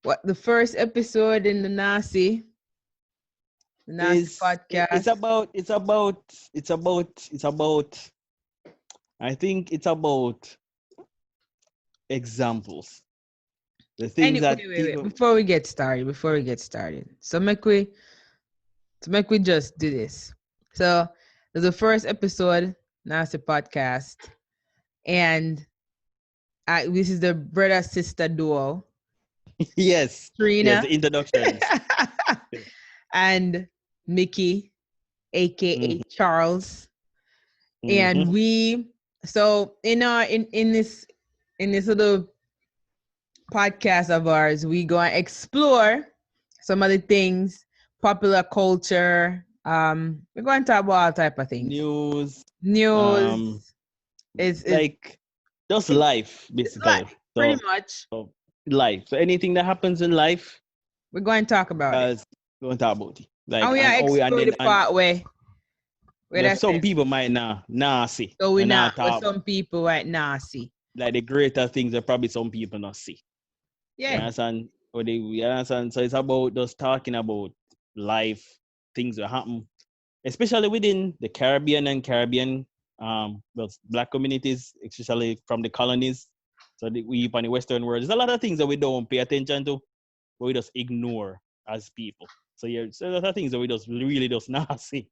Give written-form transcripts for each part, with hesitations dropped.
what the first episode in the nahsee Is it's podcast. about it's about it's about it's about I think it's about examples. The things Anyway, that wait. people. Before we get started, so make we just do this. So there's the first episode, nahsee podcast, and this is the brother sister duo, Yes, yes, Trina the introductions. and Mickey, aka Mm-hmm, Charles. mm-hmm. And we so in this little podcast of ours, we go and explore some of the things, popular culture. We're going to talk about all type of things. News, um, News is like just life, it's life, basically. pretty So, much. so life. So anything that happens in life, We're going to talk about it. as we want to talk about it. And Like we and are oh yeah, and explore then the and part where there's that's some it. people might not see So we and not not with talk some people right now see. like the greater things that probably some people not see. You Yeah. understand? Or they you understand? So it's about just talking about life, things that happen, especially within the Caribbean and Caribbean those black communities, especially from the colonies. So we on the Western world, there's a lot of things that we don't pay attention to, but we just ignore as people. So yeah, so there's a lot of things that we just really just not see.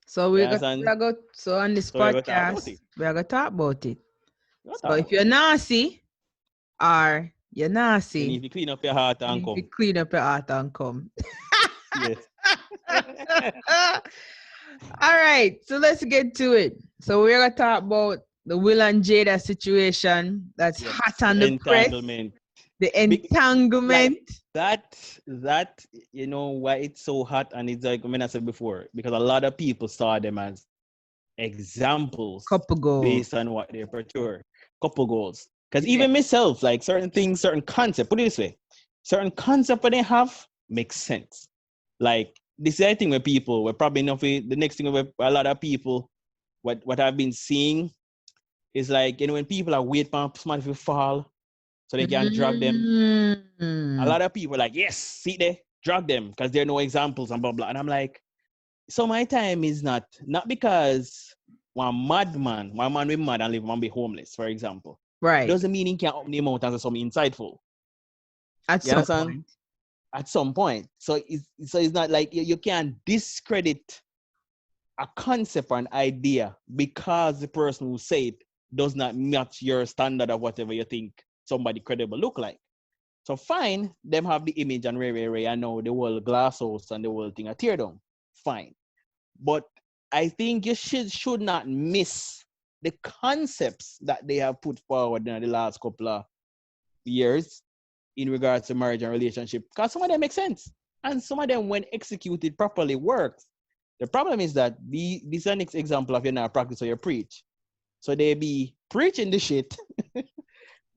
So You we understand? are go so on this So we're gonna talk about podcast, it. we are gonna talk about it. We're gonna So talk if about you're it. nasty or you're You nasty, need to clean up your heart you and need to come. clean up your heart and come. Yes. All right, so let's get to it. So we're gonna talk about the Will and Jada situation that's Yes. hot The on the press, entanglement. the Like entanglement. that you know why it's so hot, and it's like when I said before, because a lot of people saw them as examples Couple goals. based on what they portray, couple goals. Because Yeah. even myself, like certain things, certain concept, put it this way, certain concept that they have makes sense. Like this is the thing where people were probably not the next thing where a lot of people what I've been seeing is like, you know, when people are waiting for somebody to fall so they can drag them. A Mm. lot of people are like, yes, see there, drag them because there are no examples and blah blah. And I'm like, so my time is not because one man will be mad and live and be homeless, for example. Right. Doesn't mean he can't open the mouth and say something insightful. At You some understand? point. At some point. So it's not like you can't discredit a concept or an idea because the person who say it does not match your standard of whatever you think somebody credible look like. So fine, them have the image and Ray, I know the whole glass house and the whole thing a tear down. Fine. But I think you should not miss the concepts that they have put forward in the last couple of years in regards to marriage and relationship. Because some of them make sense. And some of them, when executed properly, works. The problem is that this is an example of you not practice or you preach. So they be preaching the shit,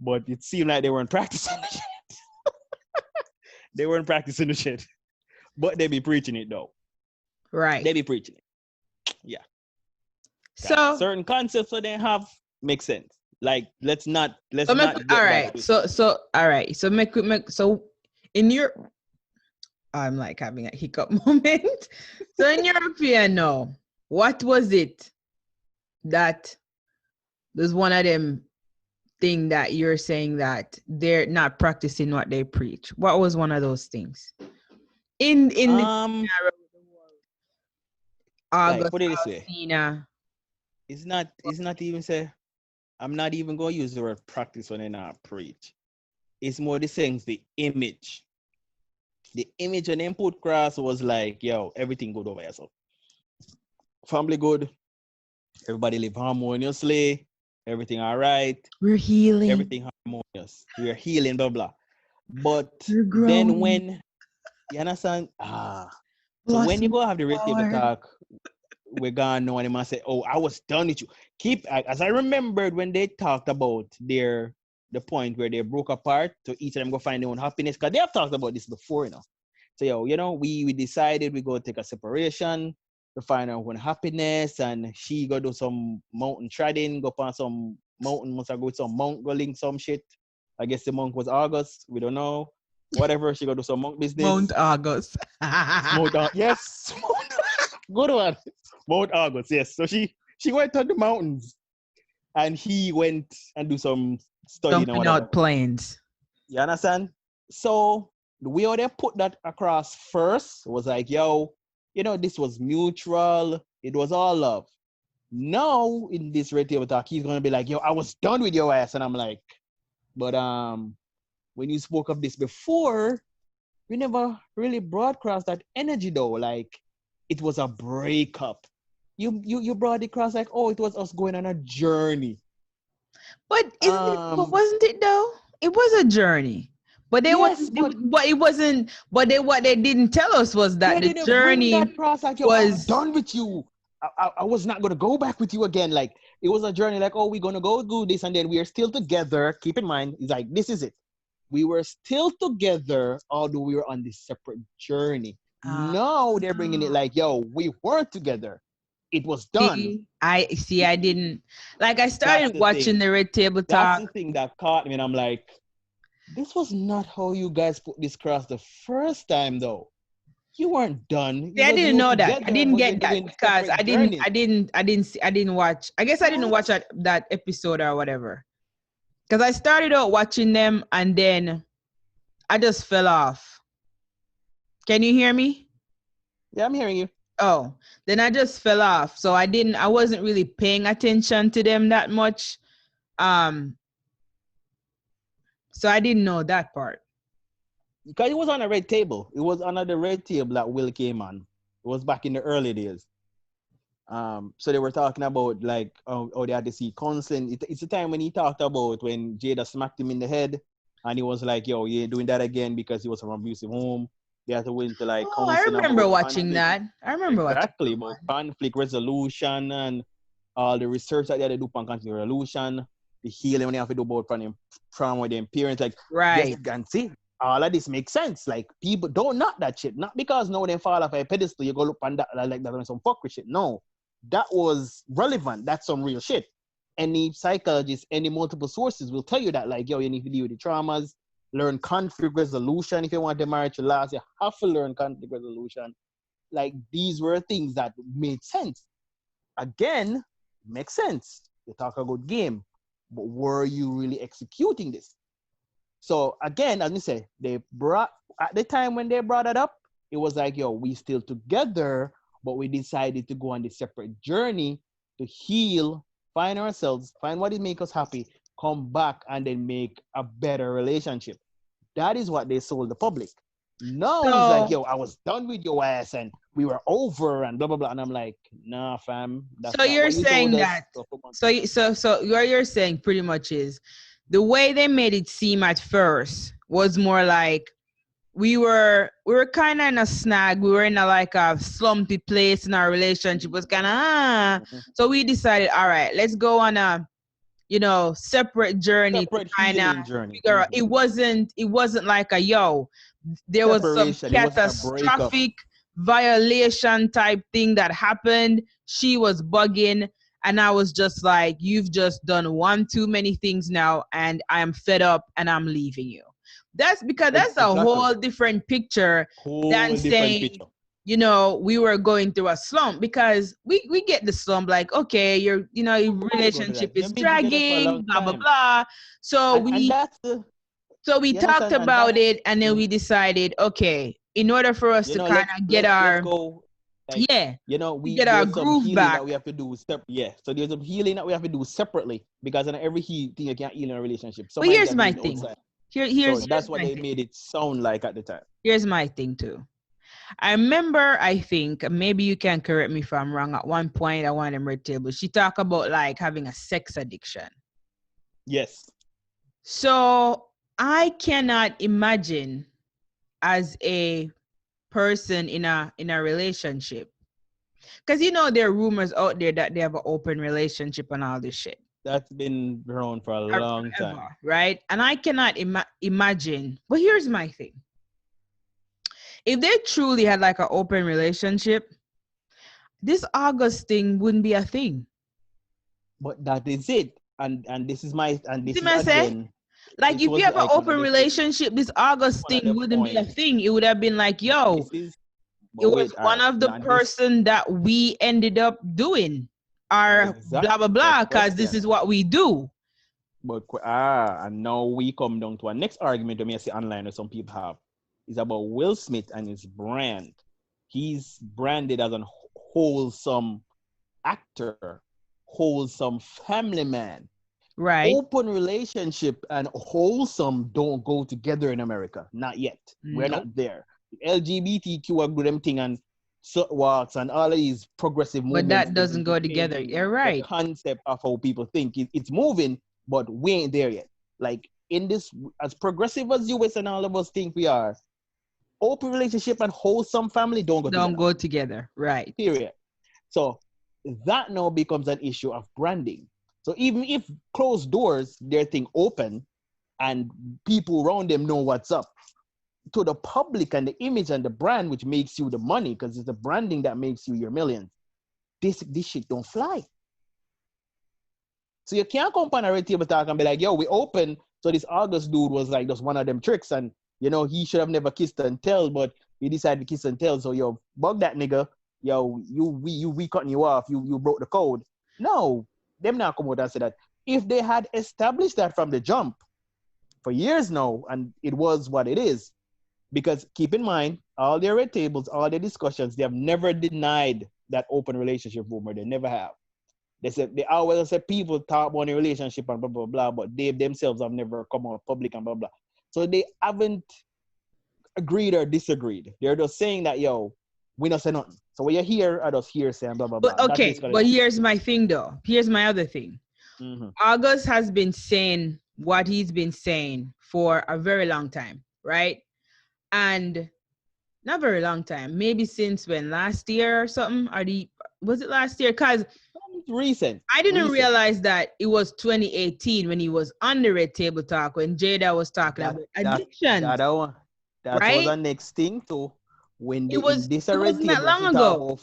but it seemed like they weren't practicing the shit. They weren't practicing the shit. But they be preaching it though. Right. They be preaching it. Yeah. So Certain concepts that they have make sense. Like let's not all get that right. twisted. So all right. So make so in your I'm like having a hiccup moment. So in your opinion, no, what was it that was one of them thing that you're saying that they're not practicing what they preach? What was one of those things? In the Um like August put it this way. Alsina. It's not even say I'm not even gonna use the word practice when I not preach. It's more the things, the image. The image and input cross was like, yo, everything good over yourself. Family good, everybody live harmoniously, everything all right, We're healing. everything harmonious. We're healing, blah blah. But We're then growing. when you understand, so when you Blossom go have the real table forward. talk, we're gonna know and they must say, oh, I was done with you. As I remembered when they talked about the point where they broke apart to each of them go find their own happiness, because they have talked about this before, you know. So we decided we go take a separation to find our own happiness, and she go do some mountain treading, go on some mountain, must have go with some monk go link some shit. I guess the monk was August, we don't know. whatever. She go do some monk business. Mount August. Yes. Good one. Mount August, yes. So she went to the mountains and he went and do some studying or Dumping whatever. out planes. You understand? So the way how they put that across first was like, yo, this was mutual. It was all love. Now in this red table talk, he's gonna be like, yo, I was done with your ass. And I'm like, but when you spoke of this before, we never really broadcast that energy though. Like it was a breakup. You brought it across like, oh, it was us going on a journey. But wasn't it though? It was a journey. But they yes, but it wasn't. But what they didn't tell us was that they the didn't journey bring that across like, yo, I'm done with you. I was not gonna go back with you again. Like it was a journey. Like, oh, we're gonna go do this, and then we are still together. Keep in mind, it's like this is it. We were still together, although we were on this separate journey. Now they're bringing it like, yo, we weren't together. It was done. I didn't like. I started watching the Red Table Talk. That's the thing that caught me, and I'm like, this was not how you guys put this across the first time, though. You weren't done. I didn't know that. I didn't get that because I didn't watch. I guess I didn't watch that episode or whatever. Because I started out watching them and then I just fell off. Can you hear me? Yeah, I'm hearing you. Oh, then I just fell off. So I wasn't really paying attention to them that much. So I didn't know that part. Because it was on a red table. It was under the red table that Will came on. It was back in the early days. So they were talking about like they had to see counseling. It's the time when he talked about when Jada smacked him in the head and he was like, yo, you ain't doing that again because he was from an abusive home. They had to win to like I remember watching that. I remember exactly about conflict resolution and all the research that they had to do on conflict resolution, the healing when they have to do about from with their parents. Like, right. Yes, you can see all of this makes sense. Like people don't knock that shit. Not because no they fall off a pedestal, you go look on that like that on some fuckery shit. No. That was relevant. That's some real shit. Any psychologist, any multiple sources will tell you that, like, yo, you need to deal with the traumas, learn conflict resolution. If you want the marriage to last, you have to learn conflict resolution. Like, these were things that made sense. Again, makes sense. You talk a good game, but were you really executing this? So, again, as I say, at the time when they brought it up, it was like, yo, we still together, but we decided to go on this separate journey to heal, find ourselves, find what makes us happy, come back, and then make a better relationship. That is what they sold the public. No, it's like, yo, I was done with your ass and we were over and blah, blah, blah. And I'm like, nah, fam. So you're saying that. So what you're saying pretty much is the way they made it seem at first was more like, we were kind of in a snag. We were in a slumpy place in our relationship. It was kind of So we decided, all right, let's go on a separate journey to kind of figure out. It wasn't like there was some catastrophic violation type thing that happened. She was bugging and I was just like, you've just done one too many things now and I am fed up and I'm leaving you. That's because that's a whole different picture than saying, we were going through a slump, because we get the slump like, okay, your relationship is dragging, blah, blah, blah. So we talked about it and then we decided, okay, in order for us to kind of get our we get our groove back. That we have to do so there's some healing that we have to do separately, because in every thing you can't heal in a relationship. But here's my thing. That's what they made it sound like at the time. Here's my thing too. I remember, I think, maybe you can correct me if I'm wrong, at one point I want them red table, she talked about like having a sex addiction. Yes. So I cannot imagine as a person in a relationship, because there are rumors out there that they have an open relationship and all this shit. That's been around for a long time. Right? And I cannot imagine. But here's my thing. If they truly had like an open relationship, this August thing wouldn't be a thing. But that is it. And this is my... And this is again, Like Which if you was have an like one of open the things. relationship, this August One of thing the wouldn't be a points. thing. It would have been like, yo, This is, it but was wait, all one right. of the Now this person that we ended up doing, or blah blah exactly. But blah, because this question. is what we do. But and now we come down to our next argument that I see online that some people have is about Will Smith and his brand. He's branded as a wholesome actor, wholesome family man. Right. Open relationship and wholesome don't go together in America. Not yet. We're Nope. not there. LGBTQ are good them thing and so walks and all of these progressive But movements that is doesn't go together. changing You're the right. concept of how people think. It's moving, but we ain't there yet. Like in this, as progressive as US and all of us think we are, open relationship and wholesome family don't go Don't together. go together. Right. Period. So that now becomes an issue of branding. So even if closed doors, their thing open and people around them know what's up, to the public and the image and the brand, which makes you the money, because it's the branding that makes you your millions, this shit don't fly. So you can't come on a red table talk and be like, yo, we open. So this August dude was like just one of them tricks. And, you know, he should have never kissed and tell, but he decided to kiss and tell. So, yo, bug that nigga. Yo, we cutting you off. You broke the code. No, them not come out and say that. If they had established that from the jump for years now, and it was what it is, because keep in mind, all their red tables, all their discussions, they have never denied that open relationship rumor. They never have. They said they always say people talk about a relationship and blah blah blah, but they themselves have never come out public and blah blah. So they haven't agreed or disagreed. They're just saying that yo, we not say nothing. So when you hear, I just hear saying blah blah blah. But That's okay, basically but that. here's my thing though. Here's my other thing. Mm-hmm. August has been saying what he's been saying for a very long time, right? And not very long time, maybe since when, last year or something, was it last year? Because Recent. I didn't realize that it was 2018 when he was on the Red Table Talk, when Jada was talking about addictions, That was right? the next thing too. When It they in was this it red wasn't that table, long she talk ago.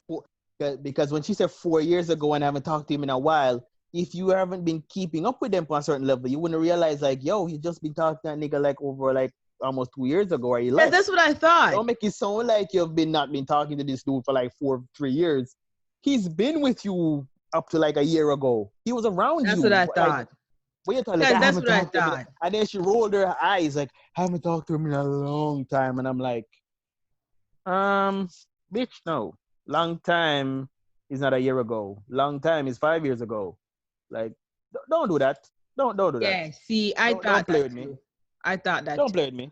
about because when she said 4 years ago and I haven't talked to him in a while, if you haven't been keeping up with them on a certain level, you wouldn't realize like, yo, he just been talking to that nigga like over like almost 2 years ago or he Yeah, left. that's what I thought. Don't make it sound like you've not been talking to this dude for like 3 years. He's been with you up to like a year ago. He was around That's you. what I Like, thought. but you're like, Because I that's haven't what I talked to him. thought. And then she rolled her eyes like, I haven't talked to him in a long time. And I'm like, bitch, no. Long time is not a year ago. Long time is 5 years ago. Like, don't do that. Don't do that. Yeah, see, I Don't thought play that with me. too. I thought that Don't too. play with me.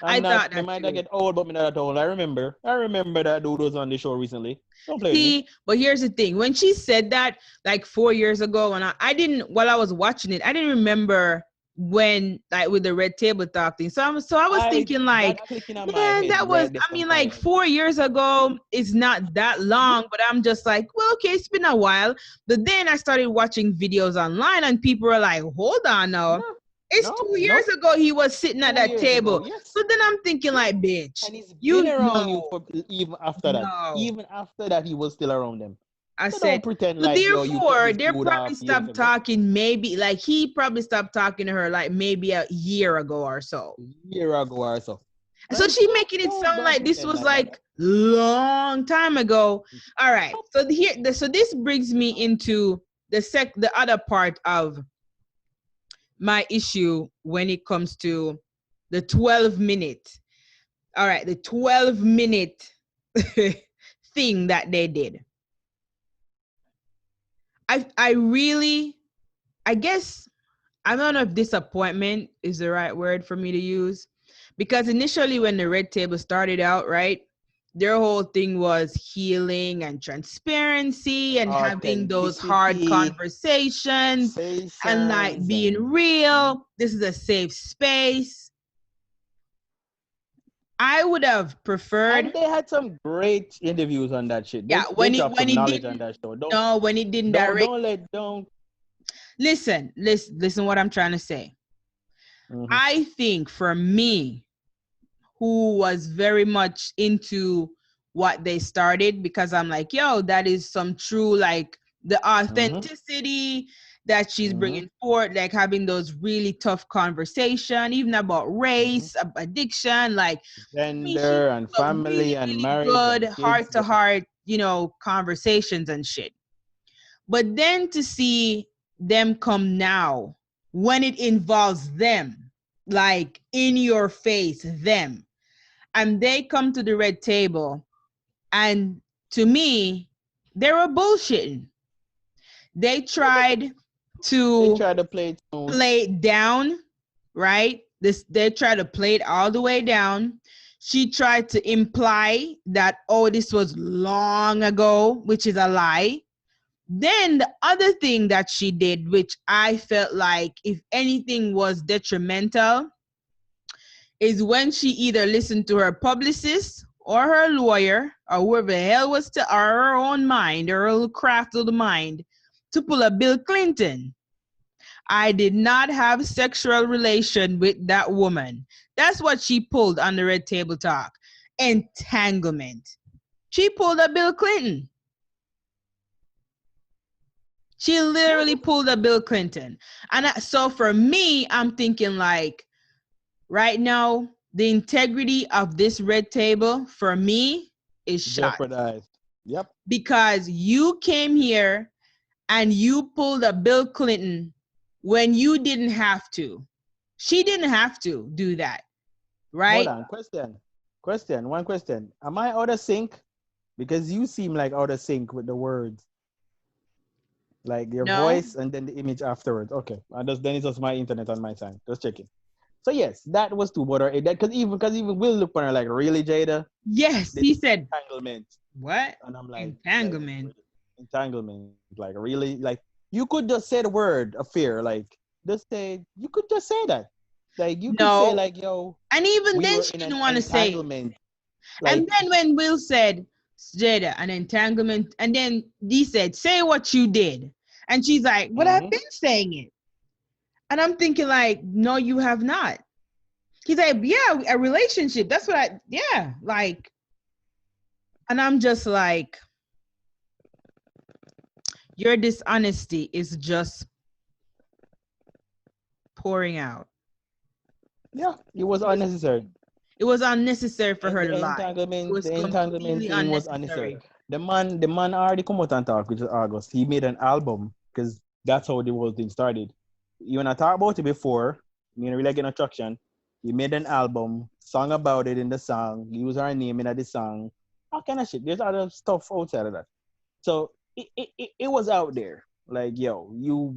I I'm thought not, me that might not too. get old, but me not that old. I remember that dude was on the show recently. Don't play with me. See, but here's the thing. When she said that like 4 years ago, and I didn't, while I was watching it, I didn't remember when, like with the Red Table Talk thing. So I was thinking like, That clicking on my man, head that was, right there I mean, like sometime. 4 years ago is not that long, but I'm just like, well, okay, it's been a while. But then I started watching videos online and people were like, hold on now. It's 2 years ago he was sitting at 2 that years ago, table. yes. So then I'm thinking like, bitch, And he's you been around you know, for even after that. no. Even after that, he was still around them. I So said, don't pretend so like, yo, you cut therefore, this they dude probably off years stopped ago. talking, maybe like he probably stopped talking to her like maybe a year ago or so. A year ago or so. So Right? she making it sound Don't like this pretend was like that. like long time ago. All right. So so this brings me into the other part of my issue when it comes to the 12-minute. All right, the 12-minute thing that they did. I really, I guess, I don't know if disappointment is the right word for me to use, because initially when the Red Table started out, right, their whole thing was healing and transparency and having those hard conversations and like being real. This is a safe space. I would have preferred. And they had some great interviews on that shit. Yeah, They dropped some knowledge on didn't. that show. No, when it didn't direct. Listen what I'm trying to say. Mm-hmm. I think for me, who was very much into what they started, because I'm like, yo, that is some true, like the authenticity, that she's bringing forth, like having those really tough conversation, even about race, addiction, like I mean, she Gender and got family really, and really marriage good and kids. heart to heart, you know, conversations and shit. But then to see them come now when it involves them, like in your face, them, and they come to the red table, and to me, they were bullshitting. They tried They to try to play it smooth. play it down, right? They tried to play it all the way down. She tried to imply that, oh, this was long ago, which is a lie. Then the other thing that she did, which I felt like, if anything was detrimental, is when she either listened to her publicist or her lawyer or whoever the hell was to her own mind, her own craft of the mind, to pull a Bill Clinton. I did not have sexual relation with that woman. That's what she pulled on the Red Table Talk. Entanglement. She pulled a Bill Clinton. She literally pulled a Bill Clinton. And so for me, I'm thinking like, right now, the integrity of this red table for me is shot. Jeopardized. Yep. Because you came here and you pulled a Bill Clinton when you didn't have to. She didn't have to do that, right? Hold on. One question. Am I out of sync? Because you seem like out of sync with the words. Like your No. voice and then the image afterwards. Okay. Then it's just my internet on my side. Just checking. So yes, that was too. But because even Will looked on her like, really, Jada? Yes, he said Entanglement. what? And I'm like, Entanglement. Entanglement. Like really? Like you could just say the word affair. Like you could just say that. Like you could say like, yo. And even we then were she in didn't an want to say it. entanglement. And then when Will said, Jada, an entanglement, and then Dee said, say what you did. And she's like, but I've been saying it. And I'm thinking like, no, you have not. He's like, yeah, a relationship. That's what like, and I'm just like, your dishonesty is just pouring out. Yeah, it was unnecessary. It was unnecessary for her to The lie. It was entanglement completely thing was unnecessary. The man already come out and talk, which is August. He made an album because that's how the whole thing started. When I talked about it before, me and really get no traction. He made an album, song about it in the song, use our name in the song, all kind of shit. There's other stuff outside of that. So it was out there. Like, yo, you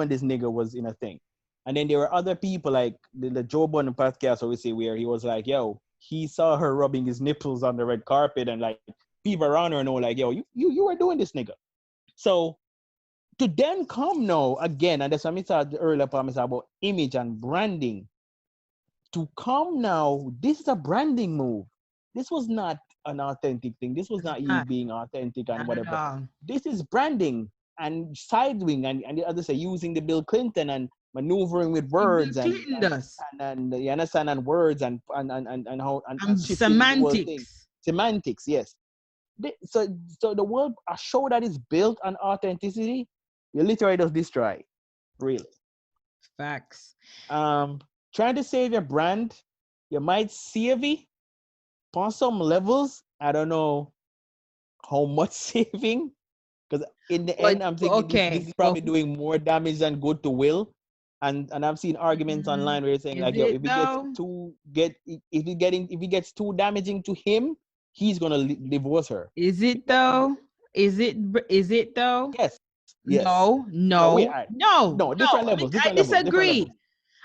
and this nigga was in a thing. And then there were other people like the Joe Budden podcast, obviously, where he was like, yo, he saw her rubbing his nipples on the red carpet and like people around her know like, yo, you were doing this, nigga. So to then come now again, and that's what I said earlier about image and branding. To come now, this is a branding move. This was not an authentic thing. This was not you being authentic and whatever. This is branding and sidewing and the other say using the Bill Clinton and maneuvering with words and you understand, and words and how and shifting the whole thing. Semantics, yes. So the world, a show that is built on authenticity, you literally just destroy. Really. Facts. Trying to save your brand, you might save it on some levels. I don't know how much saving, because in the end, I'm thinking this is probably doing more damage than good to Will. And I've seen arguments online where you're saying like, yo, if it gets too damaging to him, he's gonna divorce her. Is it though? Is it though? Yes. No. Different levels. I disagree.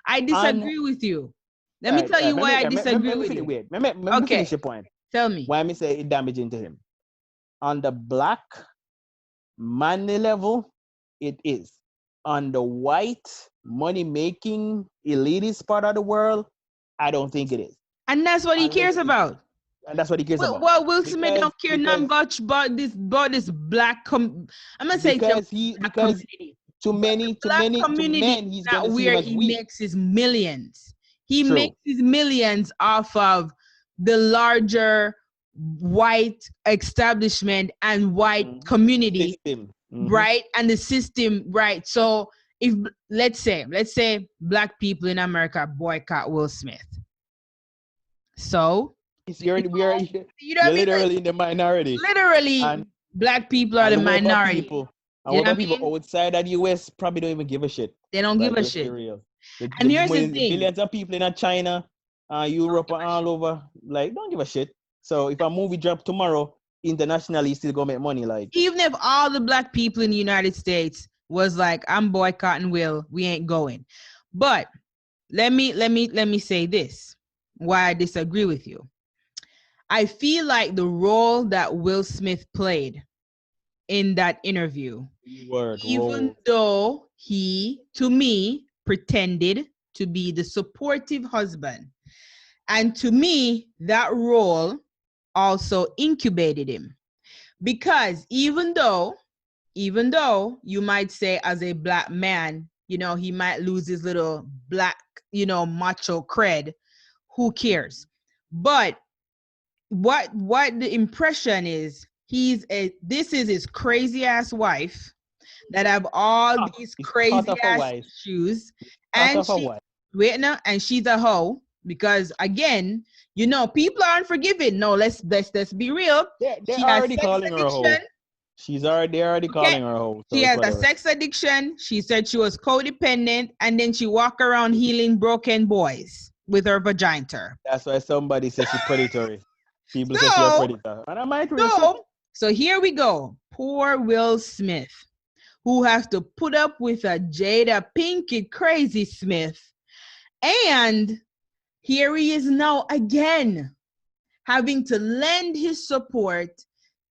I disagree with you. Let me tell you why I disagree with you. Let me finish your point. Tell me. Why me say it damaging to him? On the black money level, it is. On the white money-making elitist part of the world, I don't think it is. And that's what he cares about. And that's what he cares about. Well, Will Smith don't care nothing about this black I'm gonna say because to many men he's gonna see him as weak. Makes his millions. He makes his millions off of the larger white establishment and white community right? And the system, right? So if let's say black people in America boycott Will Smith. So You're you know what I you're mean? Like, literally in the minority. literally, And black people are and the what about minority. people? And You what know what about I people mean? outside of the US probably don't even give a shit. They don't give Like, a let's be shit. real. And here's the thing. Billions of people in China, Europe, and all over, like, don't give a shit. So if a movie drop tomorrow, internationally, still gonna make money. Like, Even if all the black people in the United States was like, I'm boycotting Will, we ain't going. But let me say this, why I disagree with you. I feel like the role that Will Smith played in that interview, even though he, to me, pretended to be the supportive husband, and to me, that role also incubated him. Because even though you might say as a black man, you know, he might lose his little black, you know, macho cred, who cares? But what the impression is, this is his crazy ass wife that have all these crazy ass issues, and and she's a hoe, because again, you know, people aren't forgiving. No, let's be real. they're She has already sex calling her a hoe. addiction. They're already calling her a hoe. So she has a sex addiction. She said she was codependent, and then she walk around healing broken boys with her vagina. That's why somebody says she's predatory. People say she's a predator. And I might real so here we go. Poor Will Smith, who has to put up with a Jada Pinkett crazy Smith. And here he is now again, having to lend his support,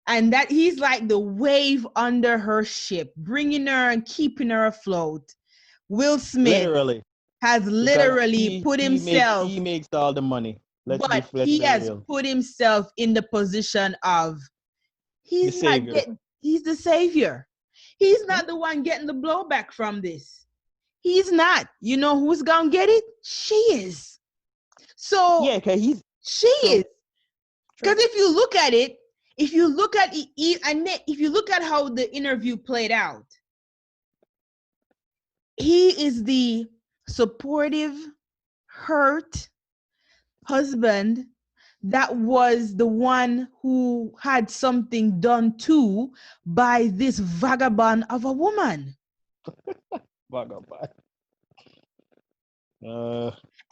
and that he's like the wave under her ship, bringing her and keeping her afloat. Will Smith has literally put himself. He makes all the money. He has put himself in the position of he's the savior. He's not the one getting the blowback from this. He's not. You know who's gonna get it? She is. So yeah, because she is. Because if you look at it, if you look at how the interview played out, he is the supportive, hurt husband that was the one who had something done to by this vagabond of a woman. Vagabond.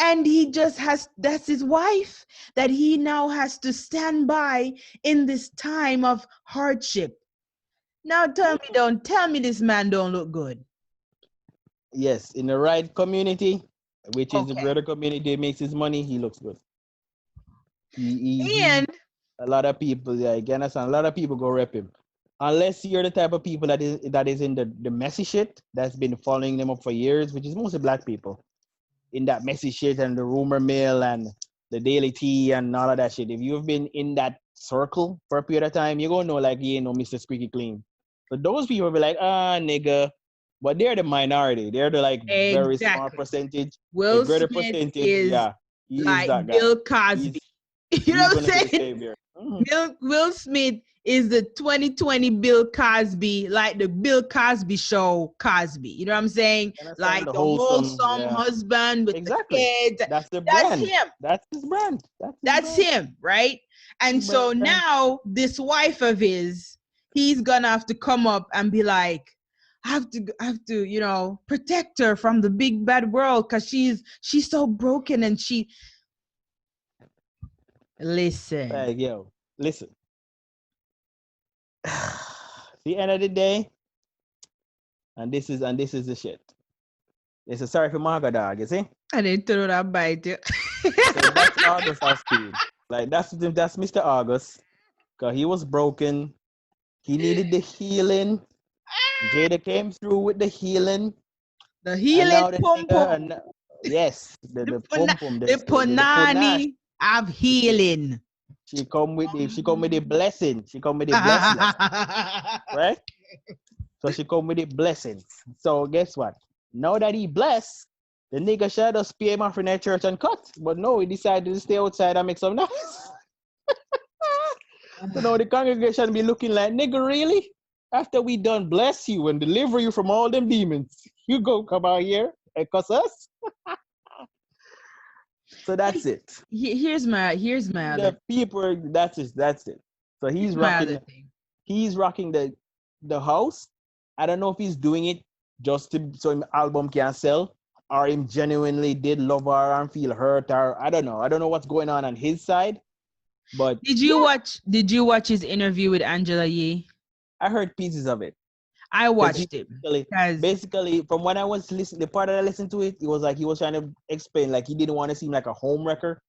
And he just that's his wife that he now has to stand by in this time of hardship. Now tell me this man don't look good. Yes, in the right community, which is the greater community makes his money, he looks good. And a lot of people, again, a lot of people go rep him. Unless you're the type of people that is in the messy shit that's been following them up for years, which is mostly black people, in that messy shit and the rumor mill and the daily tea and all of that shit. If you've been in that circle for a period of time, you're gonna know like you ain't no Mr. Squeaky Clean. So those people will be like, nigga. But they're the minority. They're the very small percentage. Will the greater Smith percentage, is he like is that guy. Bill Cosby. You know what I'm saying? Will Smith is the 2020 Bill Cosby, like the Bill Cosby show Cosby. You know what I'm saying? Like the wholesome husband with the kids. That's the brand. That's him. That's his brand. That's him, right? And so now this wife of his, he's gonna have to come up and be like, I have to, you know, protect her from the big bad world because she's so broken and she. Listen. Listen. The end of the day, and this is the shit. It's a sorry for Marga dog, you see? I didn't throw that bite you. So that's August of speed. Like that's Mr. August. Cause he was broken. He needed the healing. Jada came through with the healing. The healing pum pum. Yes, the pum pum. The punani of healing. She come with the blessing. She come with the blessing. Right? So she come with the blessing. So guess what? Now that he blessed, the nigga should have pay him off in that church and cut. But no, he decided to stay outside and make some noise. So now the congregation be looking like, nigga, really? After we done bless you and deliver you from all them demons, you go come out here and cuss us. So that's it. Here's my other The people, that's it. That's it. So here's my other thing. he's rocking the house. I don't know if he's doing it just to so his album can sell, or him genuinely did love her and feel hurt, or I don't know. I don't know what's going on his side. But Did you watch his interview with Angela Yee? I heard pieces of it. I watched it. Basically, from when I was listening, the part that I listened to it, it was like he was trying to explain, like he didn't want to seem like a home wrecker.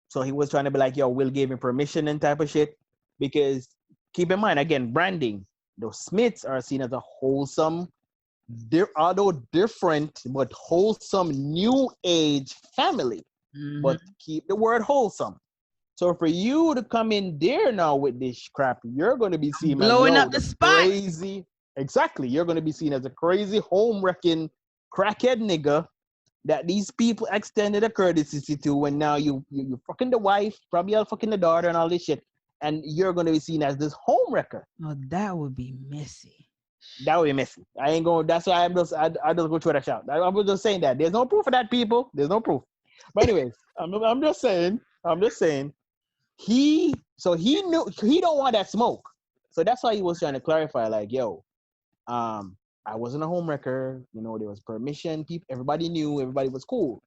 So he was trying to be like, yo, Will gave him permission and type of shit. Because keep in mind, again, branding. The Smiths are seen as a wholesome, although different, but wholesome new age family. Mm-hmm. But keep the word wholesome. So for you to come in there now with this crap, you're going to be seen blowing as up the spot. Crazy. Exactly. You're going to be seen as a crazy home wrecking crackhead nigga that these people extended a courtesy to when now you fucking the wife, probably you're fucking the daughter and all this shit. And you're going to be seen as this home wrecker. Oh, that would be messy. That would be messy. I ain't going, that's why I just go through that shout. I was just saying that. There's no proof of that, people. There's no proof. But anyways, I'm just saying, he knew he don't want that smoke. So that's why he was trying to clarify, like, yo, I wasn't a home wrecker. You know, there was permission. People, everybody knew, everybody was cool.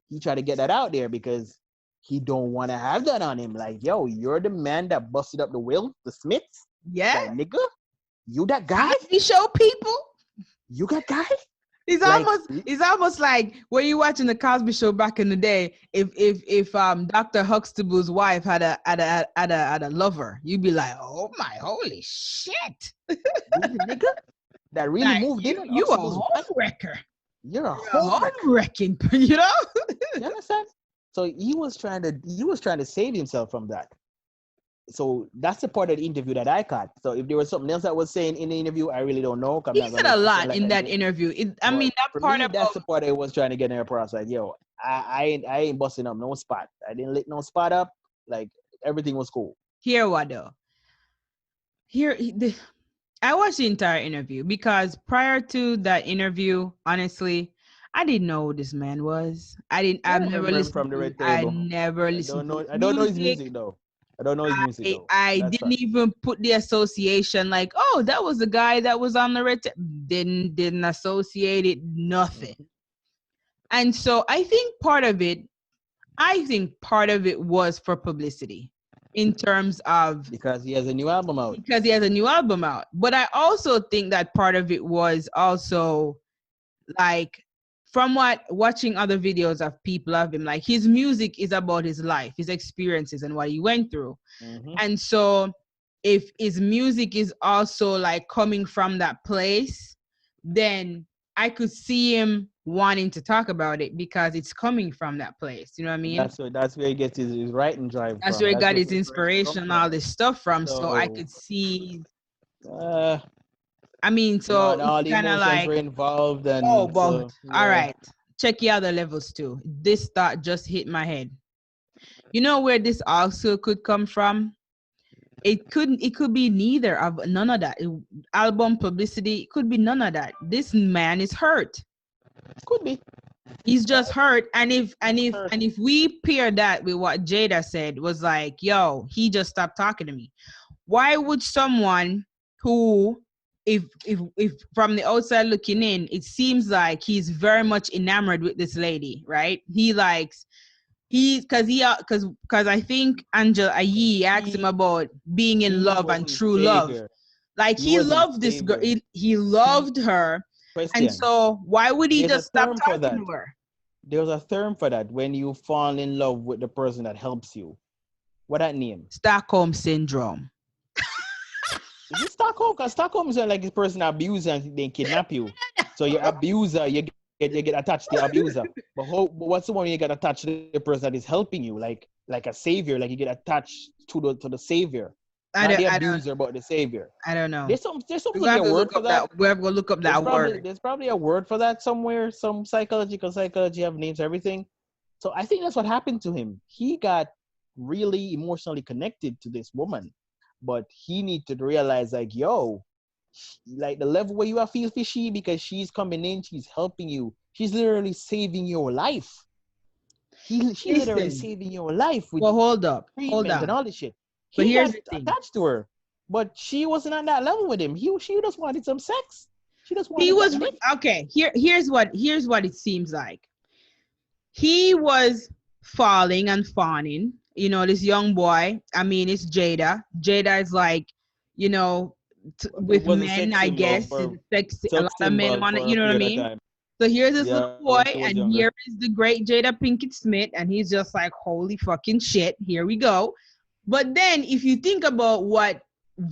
He tried to get that out there because he don't want to have that on him. Like, yo, you're the man that busted up the Will, the Smiths. Yeah, that nigga. You that guy? We show people. You that guy? It's almost like when you watching the Cosby Show back in the day. If Dr. Huxtable's wife had a lover, you'd be like, oh my holy shit, nigga that really like, moved in. You a home wrecker. You're a home wrecking. You know. You understand? So he was trying to save himself from that. So that's the part of the interview that I caught. So if there was something else that was saying in the interview, I really don't know. He said a lot in that interview. That's the part I was trying to get in across. Like, yo, I ain't busting up no spot. I didn't lit no spot up. Like, everything was cool. Here what though? I watched the entire interview because prior to that interview, honestly, I didn't know who this man was. I've never listened from the Red Table. I never listened. I don't know his music though. I don't know his music though. I didn't even put the association like, oh, that was the guy that was on the Red Table. Didn't associate it, nothing. And so I think part of it was for publicity in terms of because he has a new album out. But I also think that part of it was also like, from watching other videos of people of him, like his music is about his life, his experiences and what he went through. Mm-hmm. And so if his music is also like coming from that place, then I could see him wanting to talk about it because it's coming from that place. You know what I mean? That's where he gets his writing drive That's where he got his inspiration and all this stuff from. So I could see... I mean, so all the emotions like, were involved. And all right. Check the other levels too. This thought just hit my head. You know where this also could come from? It could be none of that. Album publicity, it could be none of that. This man is hurt. Could be. He's just hurt. And if we pair that with what Jada said, was like, yo, he just stopped talking to me. Why would someone who, if from the outside looking in, it seems like he's very much enamored with this lady, right? Because I think Angela Yee asked him about being in love and true love. Like he loved this girl, he loved her. Question. And so why would he just stop talking to her? There's a term for that when you fall in love with the person that helps you. What that name? Stockholm syndrome. Is it Stockholm? Because Stockholm is like this person abuser and they kidnap you. So your abuser, you get attached to the abuser. But what's the one you get attached to the person that is helping you, like a savior? Like you get attached to the savior, not the abuser, but the savior. I don't know. There's a word for that. We're gonna look up that word. There's probably a word for that somewhere. Some psychology have names, everything. So I think that's what happened to him. He got really emotionally connected to this woman. But he needed to realize, like, yo, like the level where you are feel fishy because she's coming in, she's helping you. She's literally saving your life. She literally Listen, saving your life with well, hold up, hold treatment and on. all this shit. But He here's got the thing. attached to her, but she wasn't on that level with him. She just wanted some sex. She just He wanted that was dick. okay. Here's what it seems like. He was falling and fawning. This young boy. I mean, it's Jada. Jada is like, you know, It with was a men, sex I symbol guess, for is sexy. A lot sex of men symbol want it. for a You know what I period of mean? time. So here's this little Yeah, when boy, she was and younger. here is the great Jada Pinkett-Smith, and he's just like, holy fucking shit, here we go. But then, if you think about what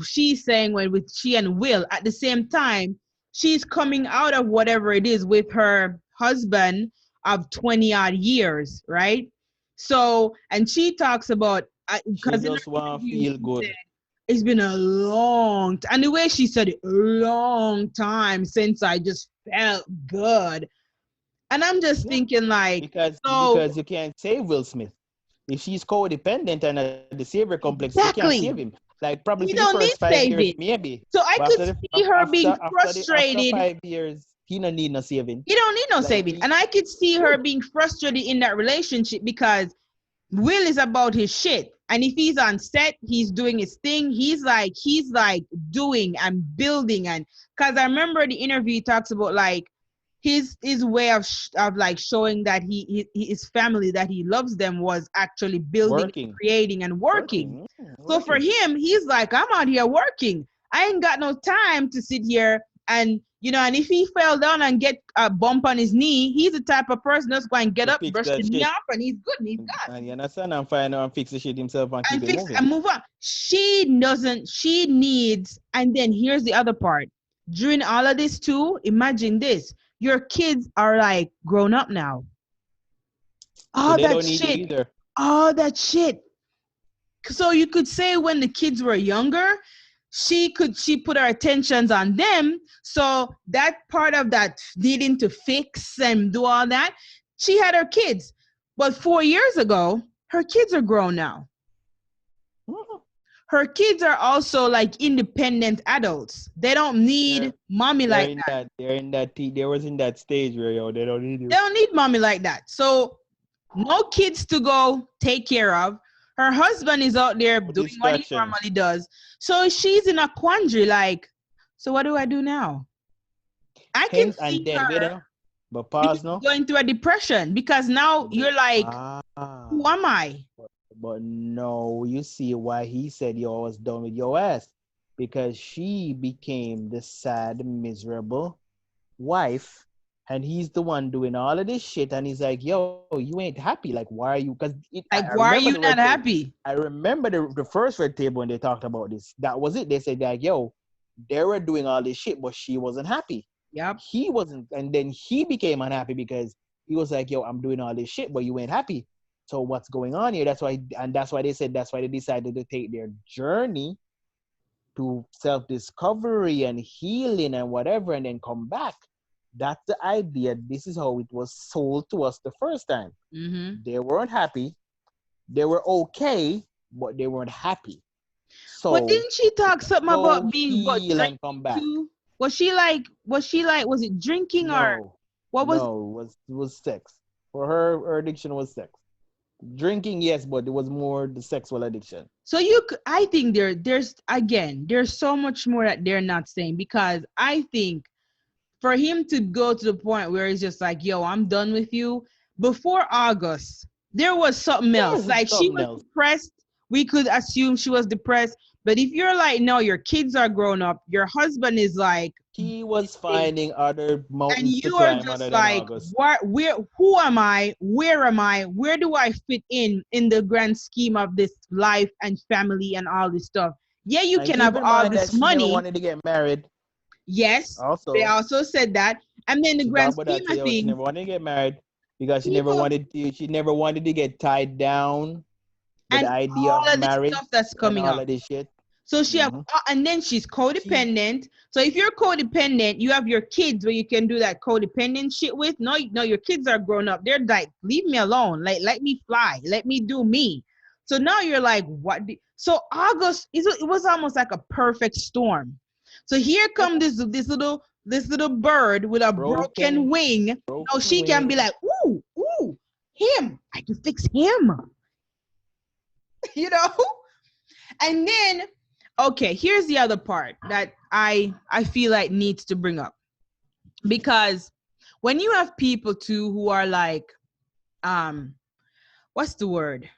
she's saying when with she and Will, at the same time, she's coming out of whatever it is with her husband of 20 odd years, right? So, and she talks about, She because in just her want to interview, feel she said, good. it's been a long time. And the way she said it, a long time since I just felt good. And I'm just Yeah, thinking like, so because you can't save Will Smith. If she's codependent and at the savior complex, you can't save him. exactly, Like probably for he the don't first need 5 years, saving. maybe. So I But could see her being after frustrated. 5 years, he don't need no saving. He don't need no Like saving. And I could see her good. being frustrated in that relationship because Will is about his shit. And if he's on set, he's doing his thing. He's like doing and building. And because I remember the interview, he talks about like his way of like showing that his family, that he loves them, was actually building, Working, creating, and working. So for working. him, he's like, I'm out here working. I ain't got no time to sit here and and if he fell down and get a bump on his knee, he's the type of person that's going to get To up, fix brush the that knee shit. off, and he's good and he's gone And you understand? And find out and fix the shit himself and keep and it fix moving. and move on. She needs, and then here's the other part. During all of this too, imagine this. Your kids are like grown up now. So All they that don't need you shit. either. All that shit. So you could say when the kids were younger, she put her attentions on them. So that part of that needing to fix and do all that, she had her kids. But 4 years ago, her kids are grown now. Mhm. Her kids are also like independent adults. They don't need They're mommy they're like in that. they was in that stage where they don't need They you. don't need mommy like that. So no kids to go take care of. Her husband is out there No doing what he distractions. normally does. So she's in a quandary like, so what do I do now? I can Hence and see then wait her now. But being pause now. going through a depression because now you're like, who Ah. am I? But no, you see why he said yo was done with your ass. Because she became the sad, miserable wife, and he's the one doing all of this shit, and he's like, yo, you ain't happy. Like, why are you? Because I Like, why are remember the you red not table. happy? I remember the first red table when they talked about this. That was it. They said like, yo, they were doing all this shit, but she wasn't happy. Yep. He wasn't, and then he became unhappy because he was like, yo, I'm doing all this shit, but you ain't happy. So what's going on here? That's why they said that's why they decided to take their journey to self-discovery and healing and whatever, and then come back. That's the idea. This is how it was sold to us the first time. Mm-hmm. They weren't happy. They were okay, but they weren't happy. But So didn't she talk something go about being about heal drinking and come back. too? Was it drinking or No, what was it? no, it was sex. For her addiction was sex. Drinking, yes, but it was more the sexual addiction. So I think there's so much more that they're not saying because I think for him to go to the point where he's just like, yo, I'm done with you. Before August, there was something else. Yes, Like she something was else. depressed. We could assume she was depressed. But if you're like, no, your kids are grown up, your husband is like, He was finding other and mountains to you are climb other just than like, August. who am I? Where am I? Where do I fit in the grand scheme of this life and family and all this stuff? Yeah, you And can keep have in all mind this that she never money. wanted to get married. Yes, they Also, also said that. And then the she grand talked about scheme that. Say, of oh, she things, never wanted to get married because she never people wanted to. She never wanted to get tied down with the and idea of all of this marriage stuff that's and coming all up. of this shit. So she have, Hmm and then she's She codependent. So if you're codependent, you have your kids where you can do that codependent shit with. No, no, your kids are grown up. They're like, leave me alone. Like, let me fly. Let me do me. So now you're like, what? So August, it was almost like a perfect storm. So here comes this little bird with a broken wing. Now she can be like, ooh, ooh, him. I can fix him. You know? And then, okay, here's the other part that I feel like needs to bring up. Because when you have people too who are like, what's the word?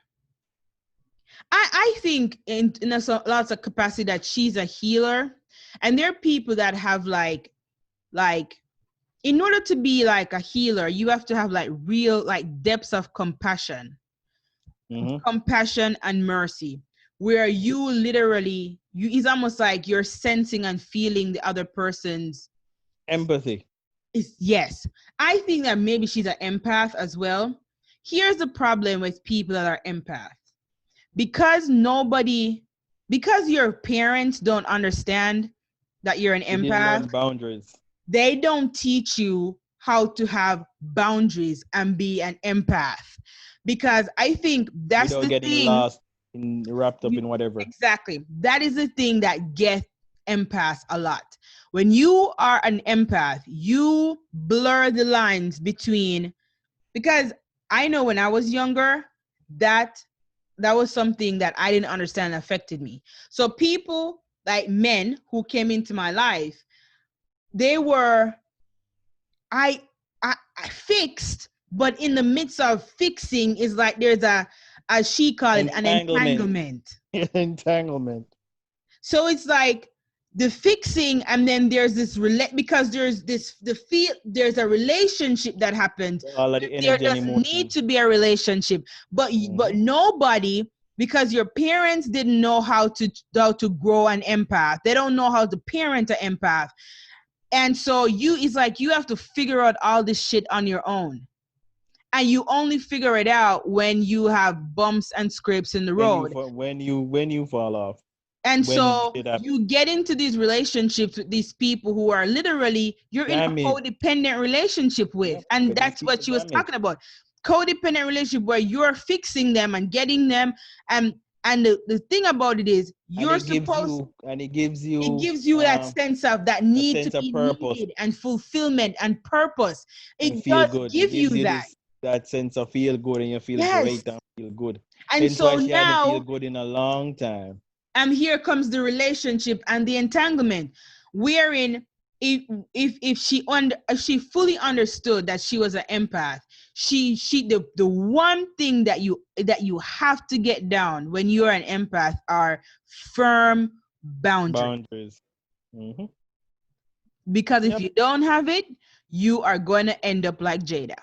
I think in lots of capacity that she's a healer, and there are people that have like in order to be like a healer, you have to have like real like depths of compassion, compassion and mercy, where you literally it's almost like you're sensing and feeling the other person's empathy. Yes, I think that maybe she's an empath as well. Here's the problem with people that are empaths. Because your parents don't understand that you're an empath, boundaries. They don't teach you how to have boundaries and be an empath. Because I think that's without the getting thing. lost wrapped up in whatever. Exactly. That is the thing that gets empaths a lot. When you are an empath, you blur the lines between, because I know when I was younger, that was something that I didn't understand affected me. So people like men who came into my life, they were, I fixed, but in the midst of fixing is like there's as she called it, an entanglement. Entanglement. So it's like the fixing, and then there's this because there's a relationship that happens. There doesn't need to be a relationship, but nobody, because your parents didn't know how to grow an empath. They don't know how to parent an empath. And so it's like you have to figure out all this shit on your own. And you only figure it out when you have bumps and scrapes in the road. When you fall off. And so you get into these relationships with these people who are literally, you're in a codependent relationship with. Yep, and that's what she was talking about. Codependent relationship where you're fixing them and getting them. And the thing about it is it gives you that sense of that need to be needed and fulfillment and purpose. It does give you that. That sense of feel good, and you feel great and feel good. And so she now hasn't feel good in a long time. And here comes the relationship and the entanglement, wherein if she fully understood that she was an empath, the one thing that you have to get down when you're an empath are firm boundaries. Mm-hmm. Because if you don't have it, you are going to end up like Jada.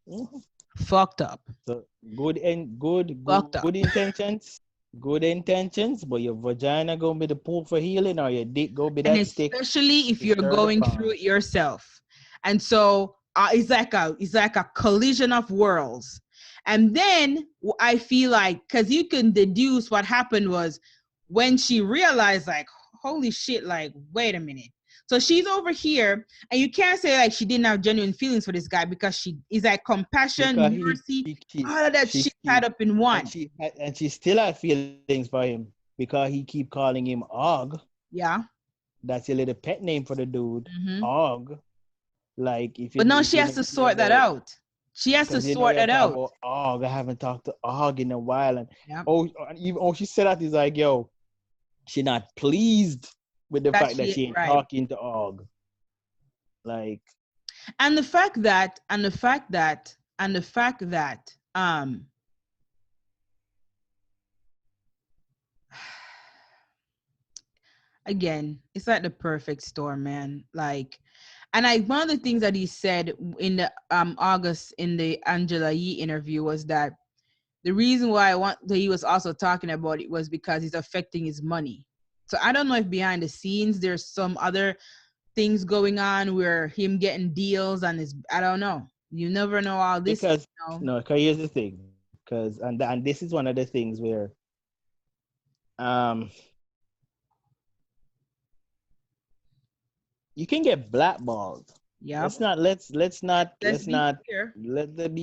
Mm-hmm. Fucked up. So good intentions. Good intentions, but your vagina gonna be the pool for healing, or your dick gonna be that stick. Especially if you're going through it yourself. And so it's like a collision of worlds. And then I feel like, because you can deduce what happened was when she realized, like, holy shit, like, wait a minute. So she's over here, and you can't say like she didn't have genuine feelings for this guy, because she is like compassion, mercy, all of that shit tied up in one. And she still had feelings for him because he keep calling him Og. Yeah. That's a little pet name for the dude. Og. Like but now she has to sort that out. She has to sort that out. Og, I haven't talked to Og in a while, and she said that, he's like, yo, she not pleased with the fact that she ain't talking to Og. Like, and the fact that again, it's like the perfect storm, man. Like, and one of the things that he said in the August in the Angela Yee interview was that the reason why that he was also talking about it was because it's affecting his money. So I don't know if behind the scenes there's some other things going on where him getting deals and I don't know. You never know all this. Because here's the thing. Because and this is one of the things where you can get blackballed. Yeah. Let's be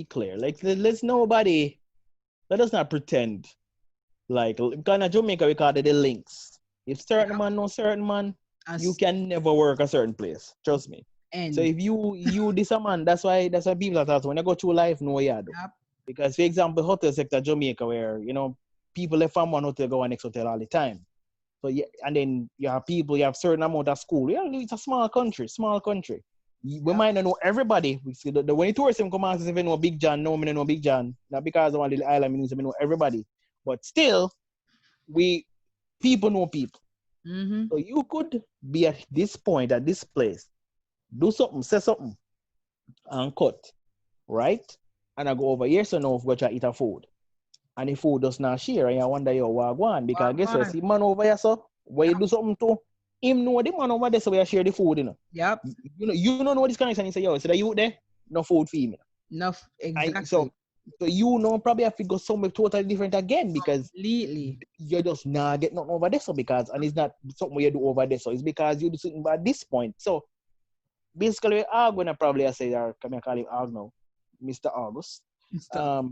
clear. Like, let us not pretend. Like, kind of Jamaica, we call it the links. If certain man know certain man, you can never work a certain place. Trust me. So And if you this a man, that's why people are when you go through life, know what you do. yep. Because for example, hotel sector Jamaica, where people left from one hotel go to next hotel all the time. So yeah, and then you have people, you have certain amount of school. Yeah, it's a small country, small country. We might not know everybody. We see the when tourism come out, if you know Big John, no, me know Big John. Not because I want little island, means I know everybody. But still, people know people. Mm-hmm. So you could be at this point, at this place, do something, say something, and cut, right? And I go over here, so now go try eat a food. And the food does not share, and you wonder, yo, what go on? Because guess what? See, man over here, so where you do something to him know the man over there, so we share the food, Yep. You don't know this connection. You say, yo, so that you there, no food for me. Enough. And Exactly. so probably have to go somewhere totally different again because Completely. you just not get nothing over there. So because and it's not something you do over there. So it's because you do something at this point. So basically, I'm gonna probably say, or can I call him Aug now, Mr. August, Stop.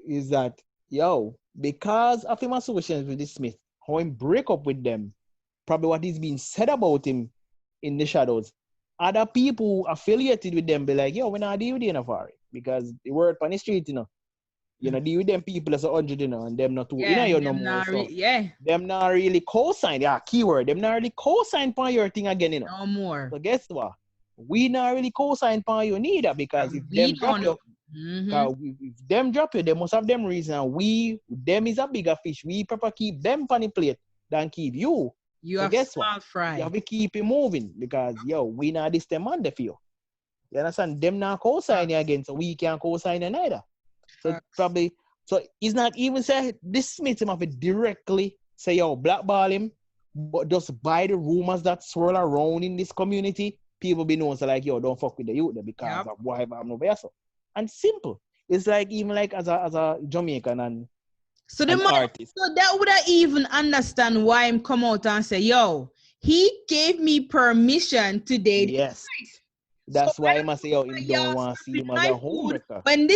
is that yo because of him associations with this Smith, how him break up with them, probably what is being said about him in the shadows. Other people affiliated with them be like, yo, we're not deal with you enough for it. Because the word on the street, deal with them people as 100, and them not too, Yeah. no Them more. not So yeah. them not really co-sign, yeah, keyword, them not really co-sign for your thing again, No more. So guess what? We not really co-sign for you neither because if them Beat drop on you, it. Mm-hmm. if them drop you, they must have them reason. Them is a bigger fish. We prefer keep them on the plate than keep you. You So have guess what? small You fry. have to keep it moving because yo, we not this them on the field. You understand? Them not co-sign you again, so we can't co-sign you neither. So Facts. probably so it's not even say this Smith him have to directly say yo blackball him, but just by the rumors that swirl around in this community, people be known so like yo don't fuck with the youth because of whatever I'm no so. And simple. It's like even like as a Jamaican and So the an man, artist. so that would I even understand why him come out and say, yo, he gave me permission to date. Yes. So That's why why I must say yo him y'all don't want to see stopping him as my a food homewrecker. when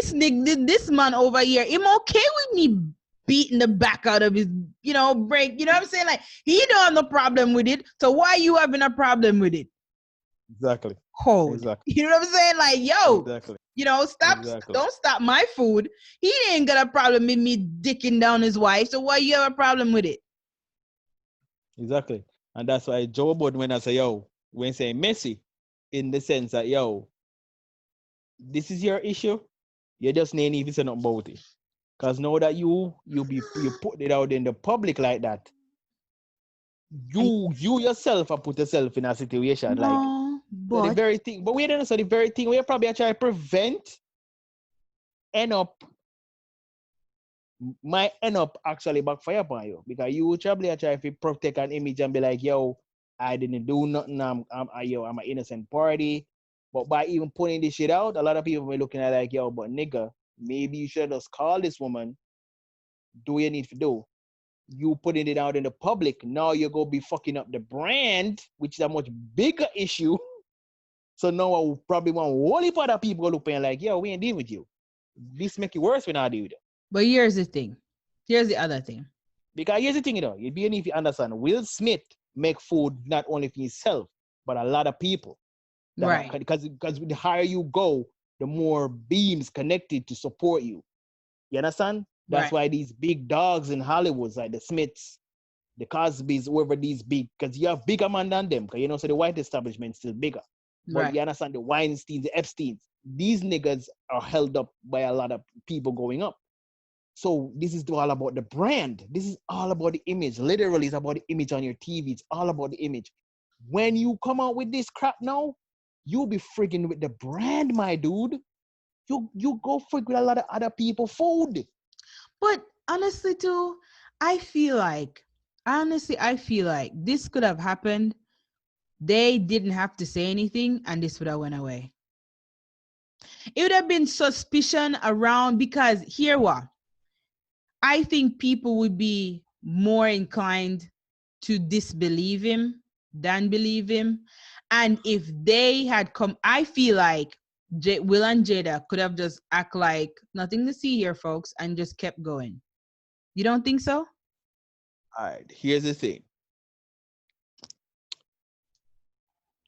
this man over here, him okay with me beating the back out of his, break. You know what I'm saying? Like he don't have no problem with it. So why you having a problem with it? Exactly. Hold. Exactly. You know what I'm saying? Like, yo, Exactly. don't stop my food. He ain't got a problem with me dicking down his wife. So why you have a problem with it? Exactly. And that's why Joe Budden when I say yo, when say messy, in the sense that yo, this is your issue, you just need to say nothing about it. Cause now that you put it out in the public like that, you yourself have put yourself in a situation like No, so the but very thing, but we don't so the very thing we probably try to prevent end up might end up actually backfire upon you because you probably try to protect an image and be like, yo, I didn't do nothing. I'm an innocent party. But by even putting this shit out, a lot of people were looking at like, yo, but nigga, maybe you should just call this woman, do what you need to do. You putting it out in the public, now you're gonna be fucking up the brand, which is a much bigger issue. So now I probably want whole heap other people looking like, yo, we ain't dealing with you. This make it worse when I deal with you. but here's the thing. Here's the other thing. Because here's the thing, you'd be if you understand, Will Smith make food not only for himself, but a lot of people. Right. Because the higher you go, the more beams connected to support you. You understand? That's why these big dogs in Hollywood, like the Smiths, the Cosbys, whoever these big, because you have bigger man than them, because so the white establishment is still bigger. But you understand the Weinsteins, the Epsteins, these niggas are held up by a lot of people going up. So this is all about the brand. This is all about the image. Literally, it's about the image on your TV. It's all about the image. When you come out with this crap now, you'll be freaking with the brand, my dude. You go freak with a lot of other people food. But honestly, too, I feel like this could have happened. They didn't have to say anything, and this would have went away. It would have been suspicion around because here what I think people would be more inclined to disbelieve him than believe him. And if they had come, I feel like Will and Jada could have just act like nothing to see here, folks, and just kept going. You don't think so? All right, here's the thing.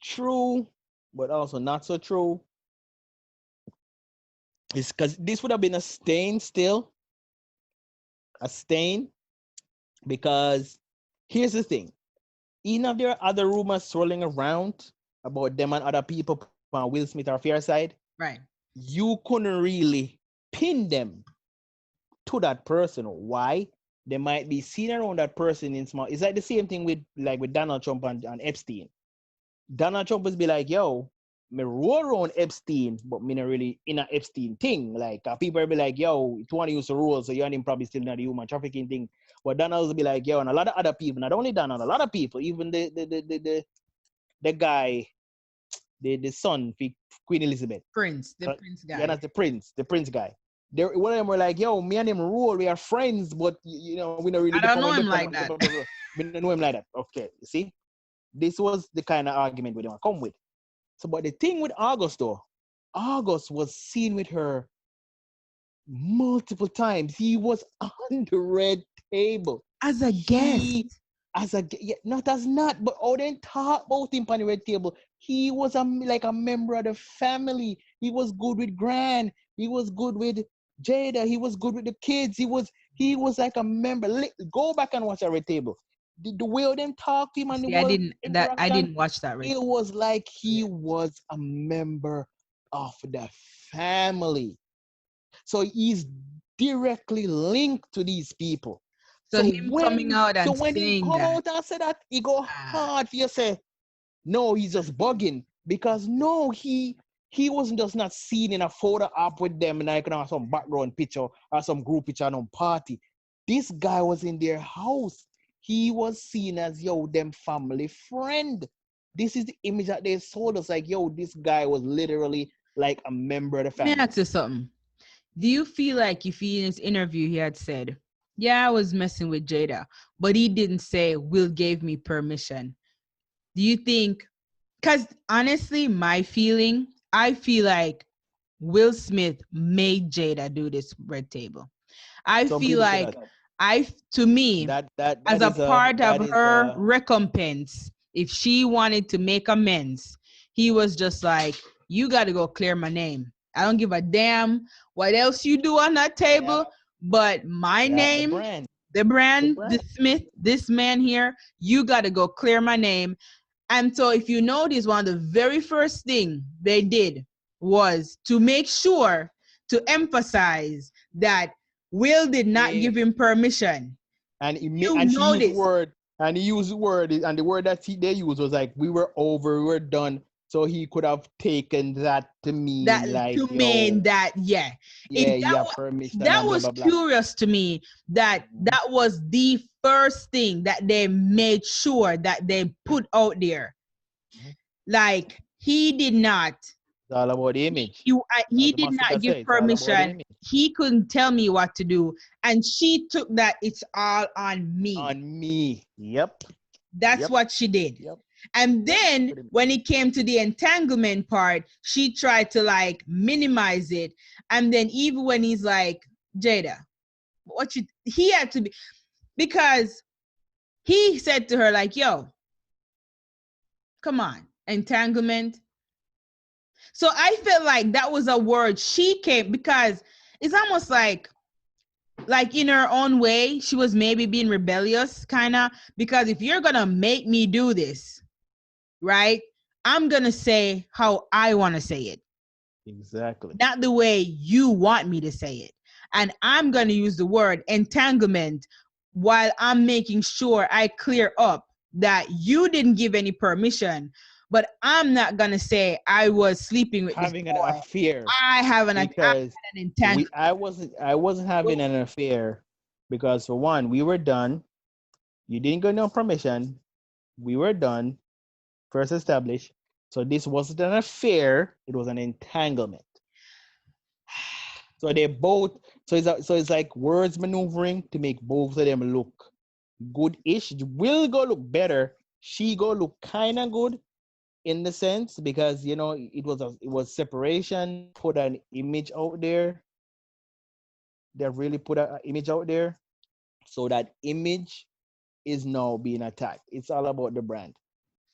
true, but also not so true. It's because this would have been a stain still, a stain, because here's the thing. Even if there are other rumors swirling around about them and other people on Will Smith or Fair side, Right. you couldn't really pin them to that person. Why? They might be seen around that person in small. It's like the same thing with Donald Trump and Epstein. Donald Trump was be like, yo, me roll around Epstein, but me not really in a Epstein thing. Like people will be like, yo, it want to use the rules, so you and him probably still not the human trafficking thing. But Donald will be like, yo, and a lot of other people, not only Donald, a lot of people, even the guy, the son of Queen Elizabeth. Prince, the Prince Yeah, guy. that's the prince guy. They one of them were like, yo, me and him rule, we are friends, but we don't really I don't know him like that. we don't know him like that. Okay, you see? This was the kind of argument we don't come with. So, but the thing with August though, August was seen with her multiple times. He was on the red table. As a guest. Not as not, but all they talk about him on the red table. He was like a member of the family. He was good with Gran. He was good with Jada. He was good with the kids. He was like a member. Go back and watch the red table. The way them talk to him and the See, whole I interaction, didn't watch that. Right. it was like he was a member of the family. So he's directly linked to these people. So him coming out and When he saying come that. out and say that, he go hard for you say, no, he's just bugging. Because no, he wasn't just not seen in a photo op with them like some background picture or some group picture on party. This guy was in their house. He was seen as them family friend. This is the image that they sold us, like, this guy was literally like a member of the family. Let me ask you something. Do you feel like if he in his interview he had said, yeah, I was messing with Jada, but he didn't say Will gave me permission? Do you think, because honestly, my feeling, I feel like Will Smith made Jada do this red table. I Some feel people say like that. to me, that as a is part of that is her recompense, if she wanted to make amends, he was just like, you got to go clear my name. I don't give a damn what else you do on that table, but my name, the brand, the Smith, this man here, you got to go clear my name. And so if you notice, one of the very first thing they did was to make sure to emphasize that Will did not give him permission. And he used the word, and the word that they used was like, we were over, we were done. So he could have taken that to mean permission. That was curious to me, that was the first thing that they made sure that they put out there. Like, he did not. It's all about the image. He did not give permission. He couldn't tell me what to do. And she took that it's all on me. On me. Yep. That's what she did. Yep. And then when it came to the entanglement part, she tried to minimize it. And then even when he's like, Jada, he had to be, because he said to her yo, come on, entanglement. So I felt like that was a word she came, because it's almost like in her own way, she was maybe being rebellious, kind of, because if you're gonna make me do this, right, I'm gonna say how I want to say it. Exactly. Not the way you want me to say it. And I'm gonna use the word entanglement while I'm making sure I clear up that you didn't give any permission. But I'm not gonna say I was sleeping with having this boy. an affair. I have an entanglement. I wasn't having an affair because, for one, we were done. You didn't get no permission. We were done. First established. So this wasn't an affair. It was an entanglement. So they both. So it's like words maneuvering to make both of them look good-ish. Will go look better. She go look kind of good, in the sense, because it was separation. Put an image out there. They really put an image out there, so that image is now being attacked. It's all about the brand.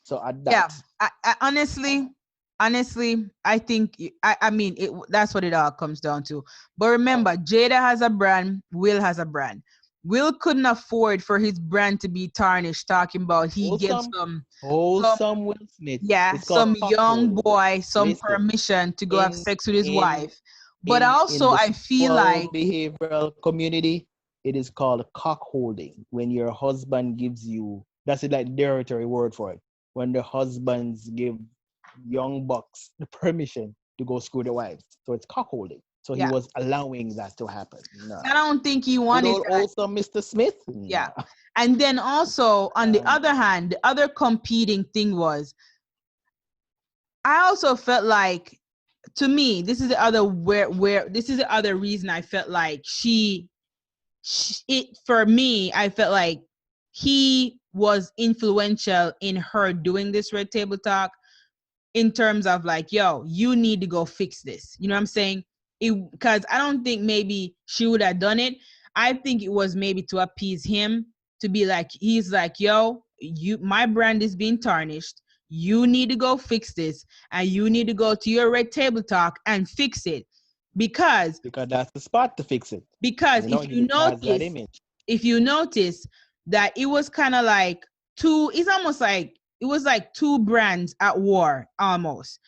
So at Yeah, that, I honestly, I think I mean that's what it all comes down to. But remember, Jada has a brand, Will has a brand. Will couldn't afford for his brand to be tarnished, talking about he gives wholesome, some wholesome Will Smith. yeah, It's called some young cuckolding. boy some Listen, permission to go have in sex with his in wife. But in also the I feel sexual like behavioral community, it is called cockholding. When your husband gives you, that's it, like derogatory word for it. When the husbands give young bucks the permission to go screw their wives, so it's cockholding. So he yeah, was allowing that to happen. Nah. I don't think he Good wanted old that. awesome Mr. Smith. Yeah. Nah. And then also on the Um, other hand, the other competing thing was I also felt like to me, this is the other where this is the other reason I felt like it for me, I felt like he was influential in her doing this red table talk in terms of like, yo, you need to go fix this. You know what I'm saying? Because I don't think maybe she would have done it. I think it was maybe to appease him to be like, he's like, yo, my brand is being tarnished. You need to go fix this, and you need to go to your red table talk and fix it because because that's the spot to fix it. because You know, he has that image. if you notice that it was kind of like it's almost like it was like two brands at war almost,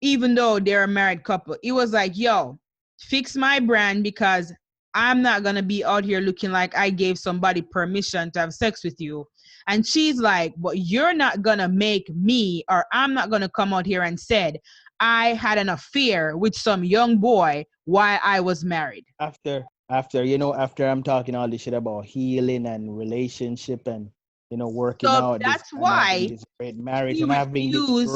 even though they're a married couple. It was like, yo, fix my brand because I'm not gonna be out here looking like I gave somebody permission to have sex with you. And she's like, but you're not gonna make me, or I'm not gonna come out here and said I had an affair with some young boy while I was married. After I'm talking all this shit about healing and relationship and working So out this that's and having why this great marriage she and refused.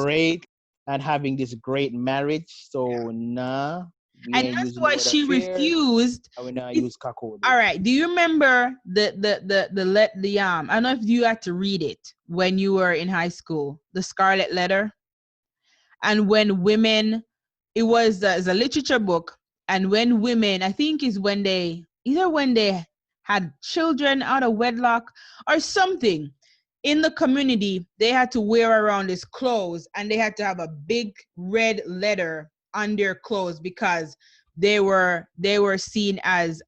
having this great marriage. So nah, we And ain't that's using the why word she affair refused. and we not It's, use cuckolding. all right. Do you remember I don't know if you had to read it when you were in high school, the Scarlet Letter, and when women, it was it's a literature book, and when women, I think is when they either when they had children out of wedlock or something in the community, they had to wear around this clothes, and they had to have a big red letter on their clothes because they were seen as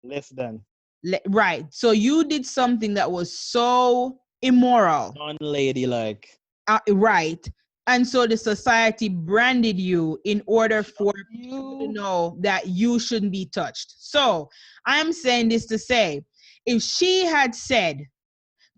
Less than right. So you did something that was so immoral, non-ladylike. right. And so the society branded you in order for people to You know that you shouldn't be touched. So I'm saying this to say, if she had said,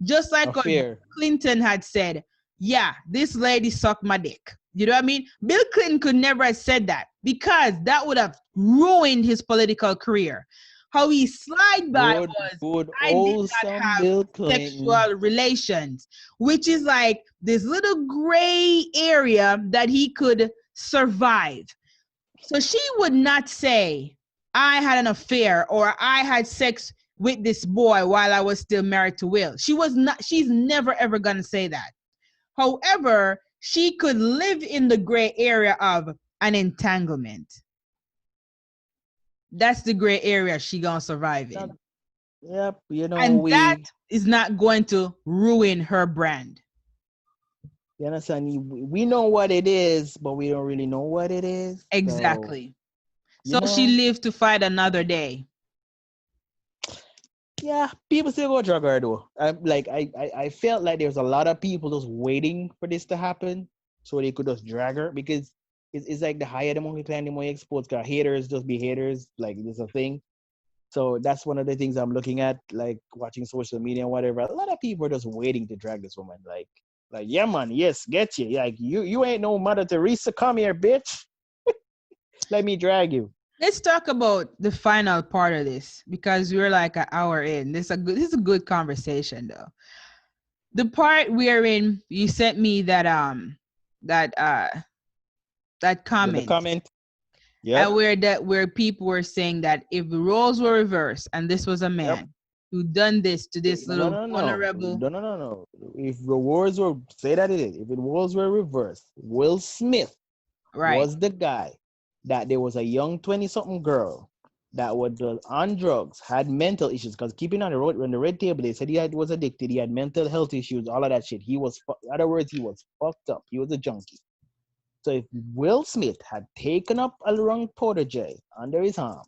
just like what affair. Clinton had said, yeah, this lady sucked my dick. You know what I mean? Bill Clinton could never have said that because that would have ruined his political career. How he slide by was, Good I did not wholesome have Bill Clinton. sexual relations, which is like this little gray area that he could survive. So she would not say, I had an affair or I had sex with this boy while I was still married to Will. She's never ever going to say that. However, she could live in the gray area of an entanglement. That's the gray area she going to survive in. Yep, And that is not going to ruin her brand. you understand? We know what it is, but we don't really know what it is. So, Exactly. you So she know, lived to fight another day. yeah, people still go drug her though. I felt like there's a lot of people just waiting for this to happen so they could just drag her because it's like the higher the more you climb, the more you expose. Cause haters just be haters. Like there's a thing. So that's one of the things I'm looking at, like watching social media and whatever. A lot of people are just waiting to drag this woman. Like yeah, man, yes, get you. Like you ain't no Mother Teresa. Come here, bitch. Let me drag you. Let's talk about the final part of this because we're like an hour in. This is a good conversation though. The part we're in, you sent me that that The comment, comment. and Yep. where people were saying that if the roles were reversed and this was a Yep. man who done this to this No, no, little no, no, vulnerable, no, no, no, no. If the wars were say that it is, if it was were reversed, Will Smith right? was the guy that there was a young 20-something girl that was on drugs, had mental issues. Because keeping on the road, when the red table, they said was addicted, he had mental health issues, all of that shit. In other words, he was fucked up. He was a junkie. So if Will Smith had taken up a wrong protege under his arm,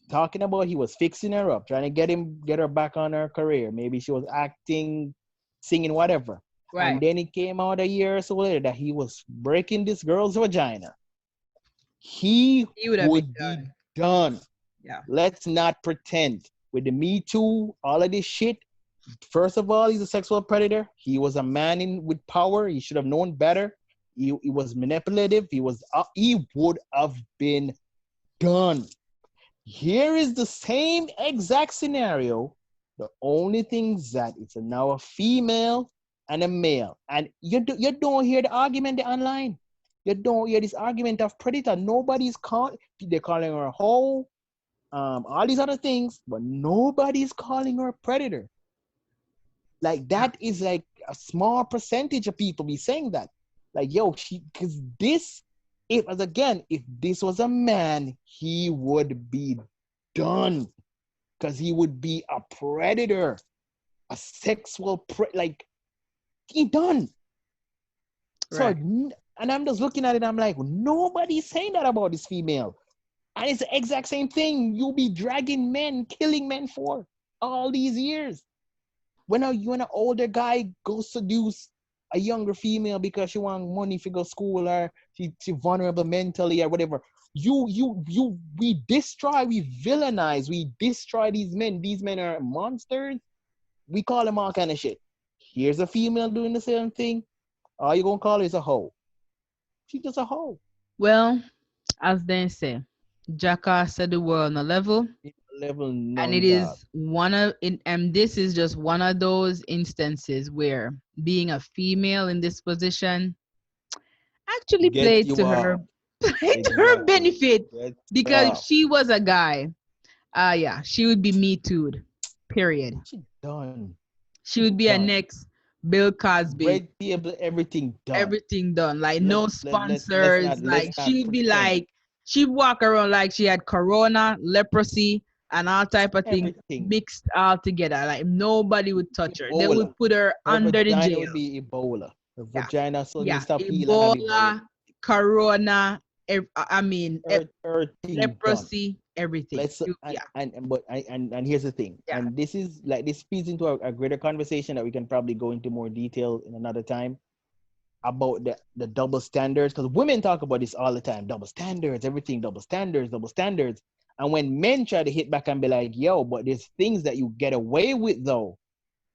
talking about he was fixing her up, trying to get her back on her career. Maybe she was acting, singing, whatever. Right. And then it came out a year or so later that he was breaking this girl's vagina. He would have would been be done. Yeah. Let's not pretend. With the Me Too, all of this shit. First of all, he's a sexual predator. He was a man with power. He should have known better. He was manipulative. He would have been done. Here is the same exact scenario. The only thing is that it's now a female and a male. And you don't hear the argument online. You don't hear this argument of predator. They're calling her a hoe, all these other things, but nobody's calling her a predator. Like, that is like a small percentage of people be saying that. Like, yo, because if this was a man, he would be done. Because he would be a predator, a sexual, he done. Right. So, and I'm just looking at it, I'm like, nobody's saying that about this female. And it's the exact same thing you'll be dragging men, killing men for all these years. When an older guy goes seduce a younger female because she wants money to go to school, or she vulnerable mentally or whatever, we villainize, we destroy these men. These men are monsters. We call them all kind of shit. Here's a female doing the same thing. All you gonna call her is a hoe. She's just a hoe. Well, as they say, jackass said the world on a level. And it is and this is just one of those instances where being a female in this position actually played to her benefit, because if she was a guy, she would be Me Too'd, period. She done. She would be a next Bill Cosby. Red table, everything done. Everything done. Like, no sponsors. She'd be like, she'd walk around like she had corona, leprosy, and all type of things mixed all together. Like, nobody would touch her. They would put her under the jail. It would be Ebola. Her vagina suddenly stop healing. Ebola, corona, leprosy, everything. And here's the thing. And this feeds into a greater conversation that we can probably go into more detail in another time about the double standards, because women talk about this all the time. Double standards, everything, double standards. And when men try to hit back and be like, yo, but there's things that you get away with though,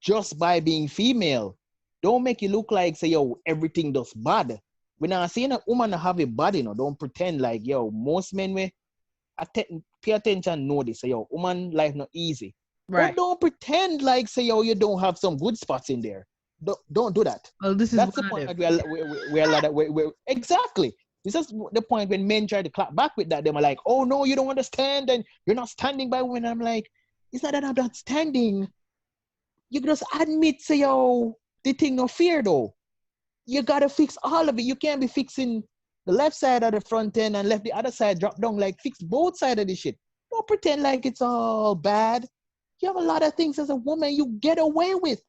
just by being female. Don't make it look like, say, yo, everything does bad. When I'm saying a woman have a body, don't pretend like, yo, most men pay attention, know this. Say, yo, woman life not easy. Right. But don't pretend like, say, yo, you don't have some good spots in there. Don't do that. Well, that's the point. We're exactly. This is the point when men try to clap back with that. They're like, oh, no, you don't understand, and you're not standing by women. I'm like, it's not that I'm not standing. You just admit, say, yo, the thing no fear, though. You got to fix all of it. You can't be fixing the left side of the front end and left the other side drop down. Like, fix both sides of the shit. Don't pretend like it's all bad. You have a lot of things as a woman you get away with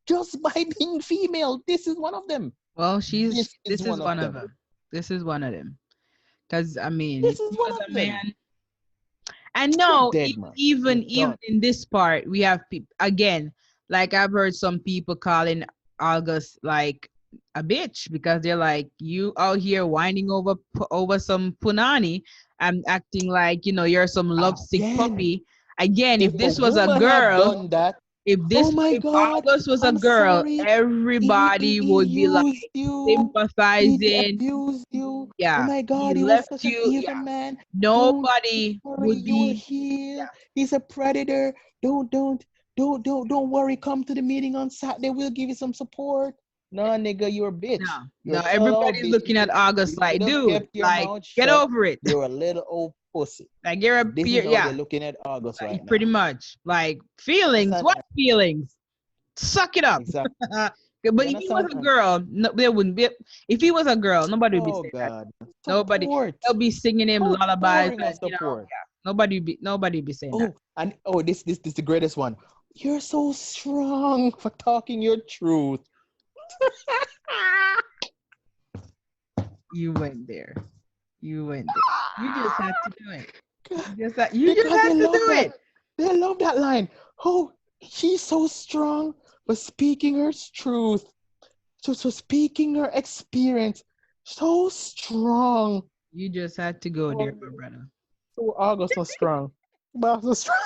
just by being female. This is one of them. Well, this is one of them. This is one of them. Because, I mean, this is one of them. Man. And no, even in this part, we have people, again, like I've heard some people calling August like a bitch, because they're like, you out here whining over some punani and acting like, you're some lovesick puppy. Again, if this was a girl, if August was a girl, everybody would be like sympathizing. He abused you. Yeah. Oh my God, he left was you. Evil man. Nobody would be. Here. Yeah. He's a predator. Don't worry. Come to the meeting on Saturday. We'll give you some support. No, nigga, you're a bitch. No, everybody's looking at August like, dude, like, get over it. You're a little old pussy. Like, you're a peer. Yeah. They're looking at August right now. Pretty much. Like, feelings. What feelings? Suck it up. Exactly. But if he was a girl, no, there wouldn't be. If he was a girl, nobody would be saying that. Nobody. They'll be singing him lullabies. And, Nobody be saying that. And this is the greatest one. You're so strong for talking your truth. You went there. You just had to do it. You just Because had they to love do that. it. They love that line. Oh, she's so strong for speaking her truth. So speaking her experience. So strong. You just had to go there, Oh, my brother. so August so strong. But so strong.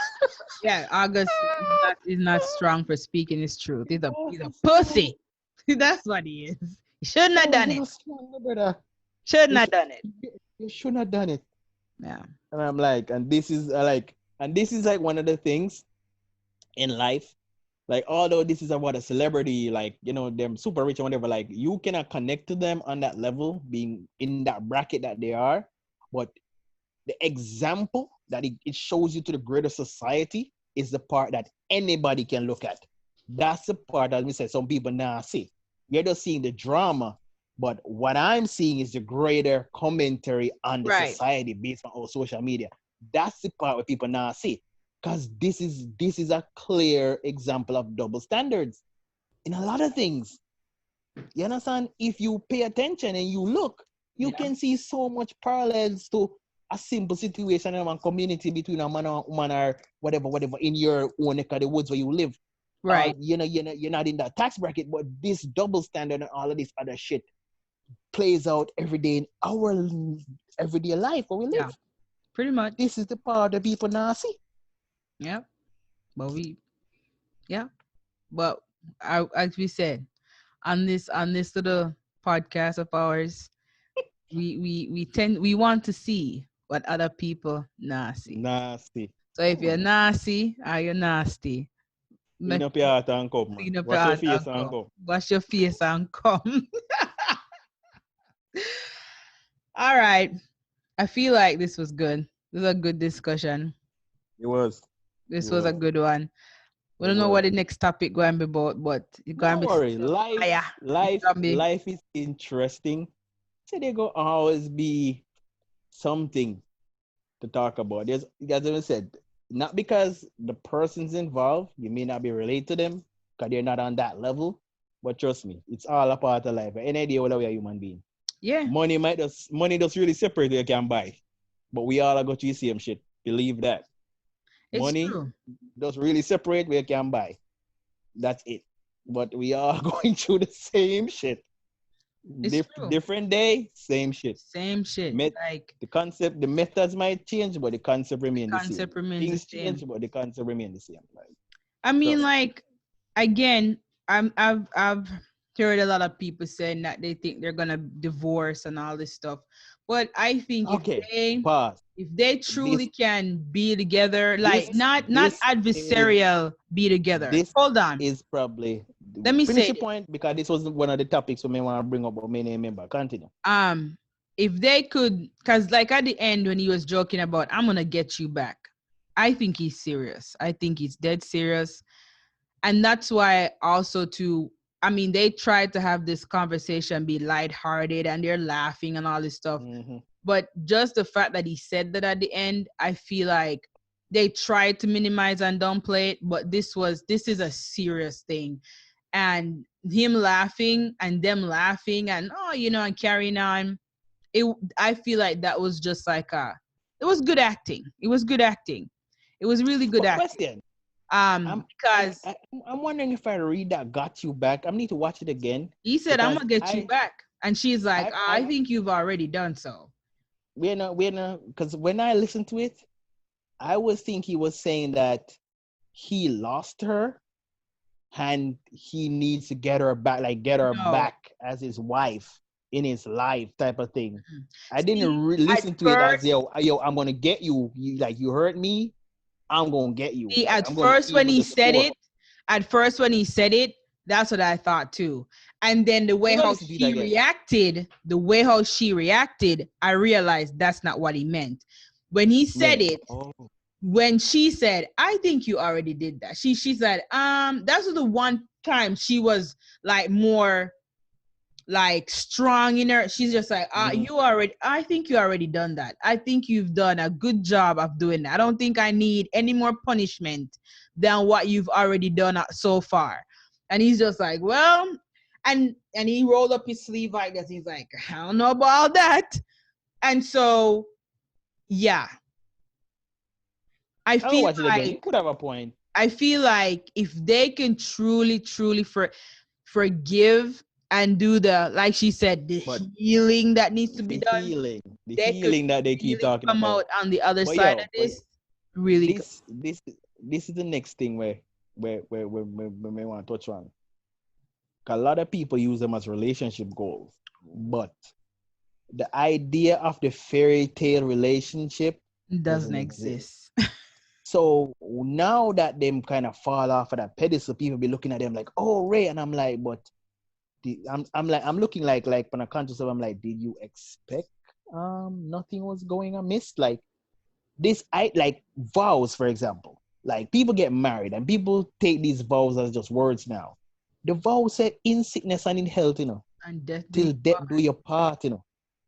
Yeah, August is not strong for speaking his truth. He's So a strong. pussy. That's what he is. He shouldn't have Oh, done you're it. not strong, my brother. Shouldn't You, have sh- done it. you shouldn't have done it. Yeah. And I'm like, and this is like one of the things in life. Like, although this is about a celebrity, like, them super rich or whatever, like, you cannot connect to them on that level, being in that bracket that they are. But the example that it shows you to the greater society is the part that anybody can look at. That's the part that we said some people now see. You're just seeing the drama, but what I'm seeing is the greater commentary on the Right. society based on our social media. That's the part where people now see. Because this is a clear example of double standards in a lot of things. You understand? If you pay attention and you look, you Yeah. can see so much parallels to a simple situation in a community between a man and woman or whatever, in your own neck of the woods where you live. Right. You're not in that tax bracket, but this double standard and all of this other shit plays out every day in our everyday life where we live. Yeah. Pretty much. This is the part that people now see. Yeah. But But as we said, on this little podcast of ours, we want to see what other people not see. Nasty. So if you're nasty or you're nasty, Clean make up your heart and come, man. clean up your Wash your heart face and and come. come. Wash your face and come. All right. I feel like this was good. This was a good discussion. It was. It This was a was. good one. We It don't know was. what the next topic going to be about, but it's going Don't to be worry. fire. It's going to be, Life is interesting. So there go always be something to talk about. There's, as I said, not because the person's involved, you may not be related to them because they're not on that level. But trust me, it's all a part of life. Any idea what we are human being. yeah, Money does really separate you can buy. But we all are going to the same shit. Believe that. it's Money true. does really separate where you can buy. That's it. But we are going through the same shit. It's true. Different day, same shit. Same shit. Like The concept, the methods might change, but the concept remain the same. concept remains the Things same. change, but the concept remain the same. Like, I mean, trust. like again, I've heard a lot of people saying that they think they're gonna divorce and all this stuff, but I think Okay, pause. if they This truly can be together, this like not this is adversarial, be together. this Hold on, is probably let me finish say your this. point because this was one of the topics we may want to bring up, but may not remember. Continue. If they could, because like at the end when he was joking about I'm gonna get you back, I think he's serious. I think he's dead serious. And that's why also too, I mean, they tried to have this conversation be lighthearted and they're laughing and all this stuff. Mm-hmm. But just the fact that he said that at the end, I feel like they tried to minimize and downplay it, but this is a serious thing. And him laughing and them laughing and and carrying on. I feel like that was just like it was good acting. It was good acting. It was really good But acting. question. Because I'm wondering if I read that got you back. I need to watch it again he said, I'm because gonna get you back. And she's like, I I think you've already done so. we're not because when I listened to it, I was think he was saying that he lost her and he needs to get her back, like get her No. back as his wife in his life type of thing. I See, didn't listen to it as yo, I'm gonna get you. Like you hurt me, I'm gonna get you. See, Like I'm gonna even the score. at first when he said it, that's what I thought too. And then the way I'm gonna how listen to it she again. reacted, I realized that's not what he meant. When he said it, when she said, I think you already did that. She said, that was the one time she was like more like strong in her. She's just like, I think you already done that. I think you've done a good job of doing that. I don't think I need any more punishment than what you've already done so far. And he's just like, well, and he rolled up his sleeve like this. He's like, I don't know about all that. And so, yeah, I I'll feel watch it again. You like could have a point. I feel like if they can truly, truly forgive and do the, like she said, the But healing that needs to be the done, healing, the they could healing that they keep really talking come out about. on the other But side of yo, but this really good. this is the next thing where we want to touch on. A lot of people use them as relationship goals, but the idea of the fairy tale relationship Doesn't exist. So now that them kind of fall off of that pedestal, people be looking at them like, oh, Ray, and I'm like, but I'm looking like when I conscious of, I'm like, did you expect nothing was going amiss? Like this, like vows, for example. Like people get married and people take these vows as just words now. The vow said in sickness and in health, And death till death do your part,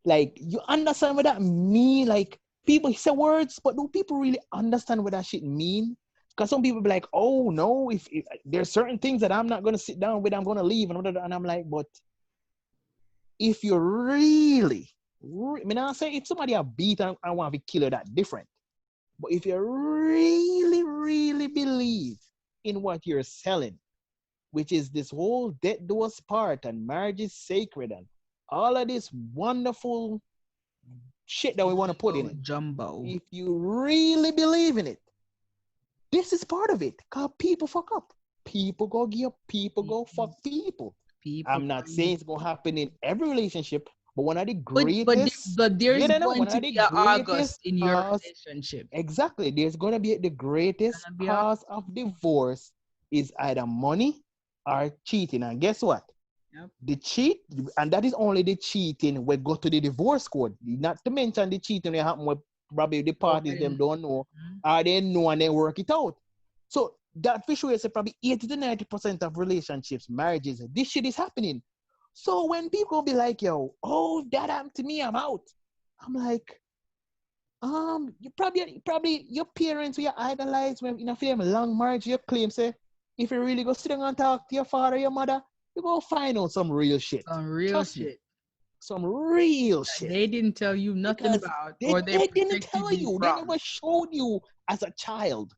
Like you understand what that mean? Like people say words, but do people really understand what that shit mean? Because some people be like, oh no, if there's certain things that I'm not gonna sit down with, I'm gonna leave, and I'm like, but if you really, I mean, I say if somebody are beat and I want to kill her, that different. But if you really, really believe in what you're selling, which is this whole death do us part and marriage is sacred and all of this wonderful shit that we want to put in it. Jumbo. If you really believe in it, this is part of it. Because people fuck up. People go give up. People go fuck people. I'm not saying it's going to happen in every relationship, but one of the greatest... But there's going to be an August in your relationship. Exactly. There's going to be the greatest cause of divorce is either money or cheating. And guess what? Yep. The cheat, and that is only the cheating we go to the divorce court. Not to mention the cheating that happen with probably the parties them don't know, or they know and they work it out. So that for sure is probably 80 to 90% of relationships, marriages, this shit is happening. So when people be like, yo, oh, that happened to me, I'm out. I'm like, you probably your parents who you idolize when in a film long marriage, you claim say, if you really go sit down and talk to your father, your mother, you go find out some real shit. Some real shit. Some real shit. They didn't tell you nothing because about, or they didn't tell you. They never showed you as a child.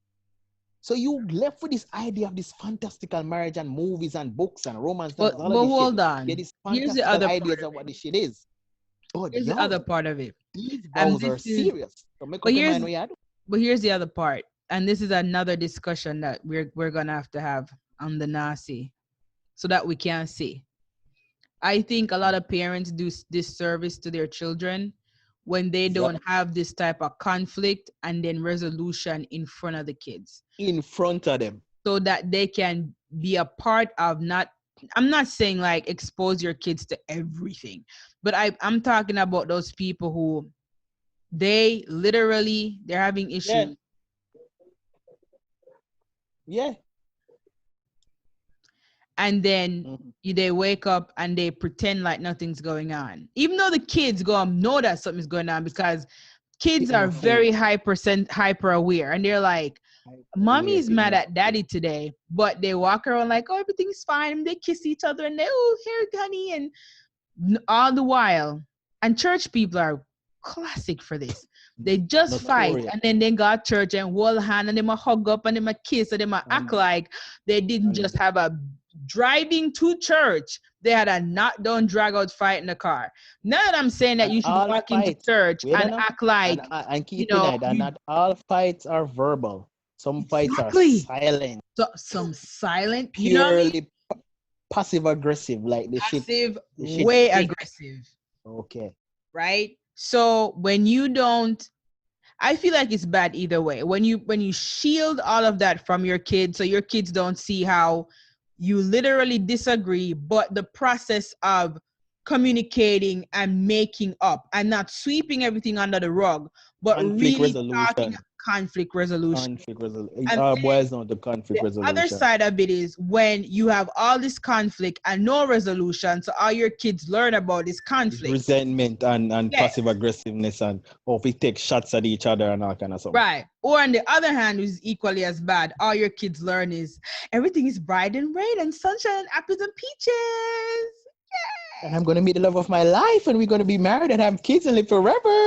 So you left with this idea of this fantastical marriage and movies and books and romance. But hold on. Yeah, this fantastical ideas of what this shit is. But here's the other part of it. These vows are serious. So make up your mind what you do. But here's the other part. And this is another discussion that we're gonna have on the nahsee, so that we can see. I think a lot of parents do disservice to their children when they don't have this type of conflict and then resolution in front of the kids. In front of them. So that they can be a part of I'm not saying like expose your kids to everything, but I'm talking about those people who they're having issues. Yeah. And then they wake up and they pretend like nothing's going on. Even though the kids know that something's going on, because kids are very hyper aware. And they're like, mommy's mad at daddy today. But they walk around like, oh, everything's fine. And they kiss each other and they, oh, here, honey. And all the while. And church people are classic for this. They just fight and then they got church and hold hand and they might hug up and they might kiss and they might act like they didn't just have a driving to church. They had a not done drag out fight in the car. Now that I'm saying that you should walk into church and act like and keep and not all fights are verbal. Some fights are silent. So, some silent, purely passive aggressive, like the passive, way aggressive. Okay. Right? So when you don't, I feel like it's bad either way. When you shield all of that from your kids, so your kids don't see how you literally disagree, but the process of communicating and making up and not sweeping everything under the rug, but really talking conflict resolution. Conflict resolution. And Boils down to conflict the other resolution. side of it is when you have all this conflict and no resolution, so all your kids learn about this conflict. Resentment and Yes. passive aggressiveness and if we take shots at each other and all kind of stuff. Right. Or on the other hand, which is equally as bad, all your kids learn is everything is bright and rain and sunshine and apples and peaches. And I'm going to meet the love of my life and we're going to be married and have kids and live forever.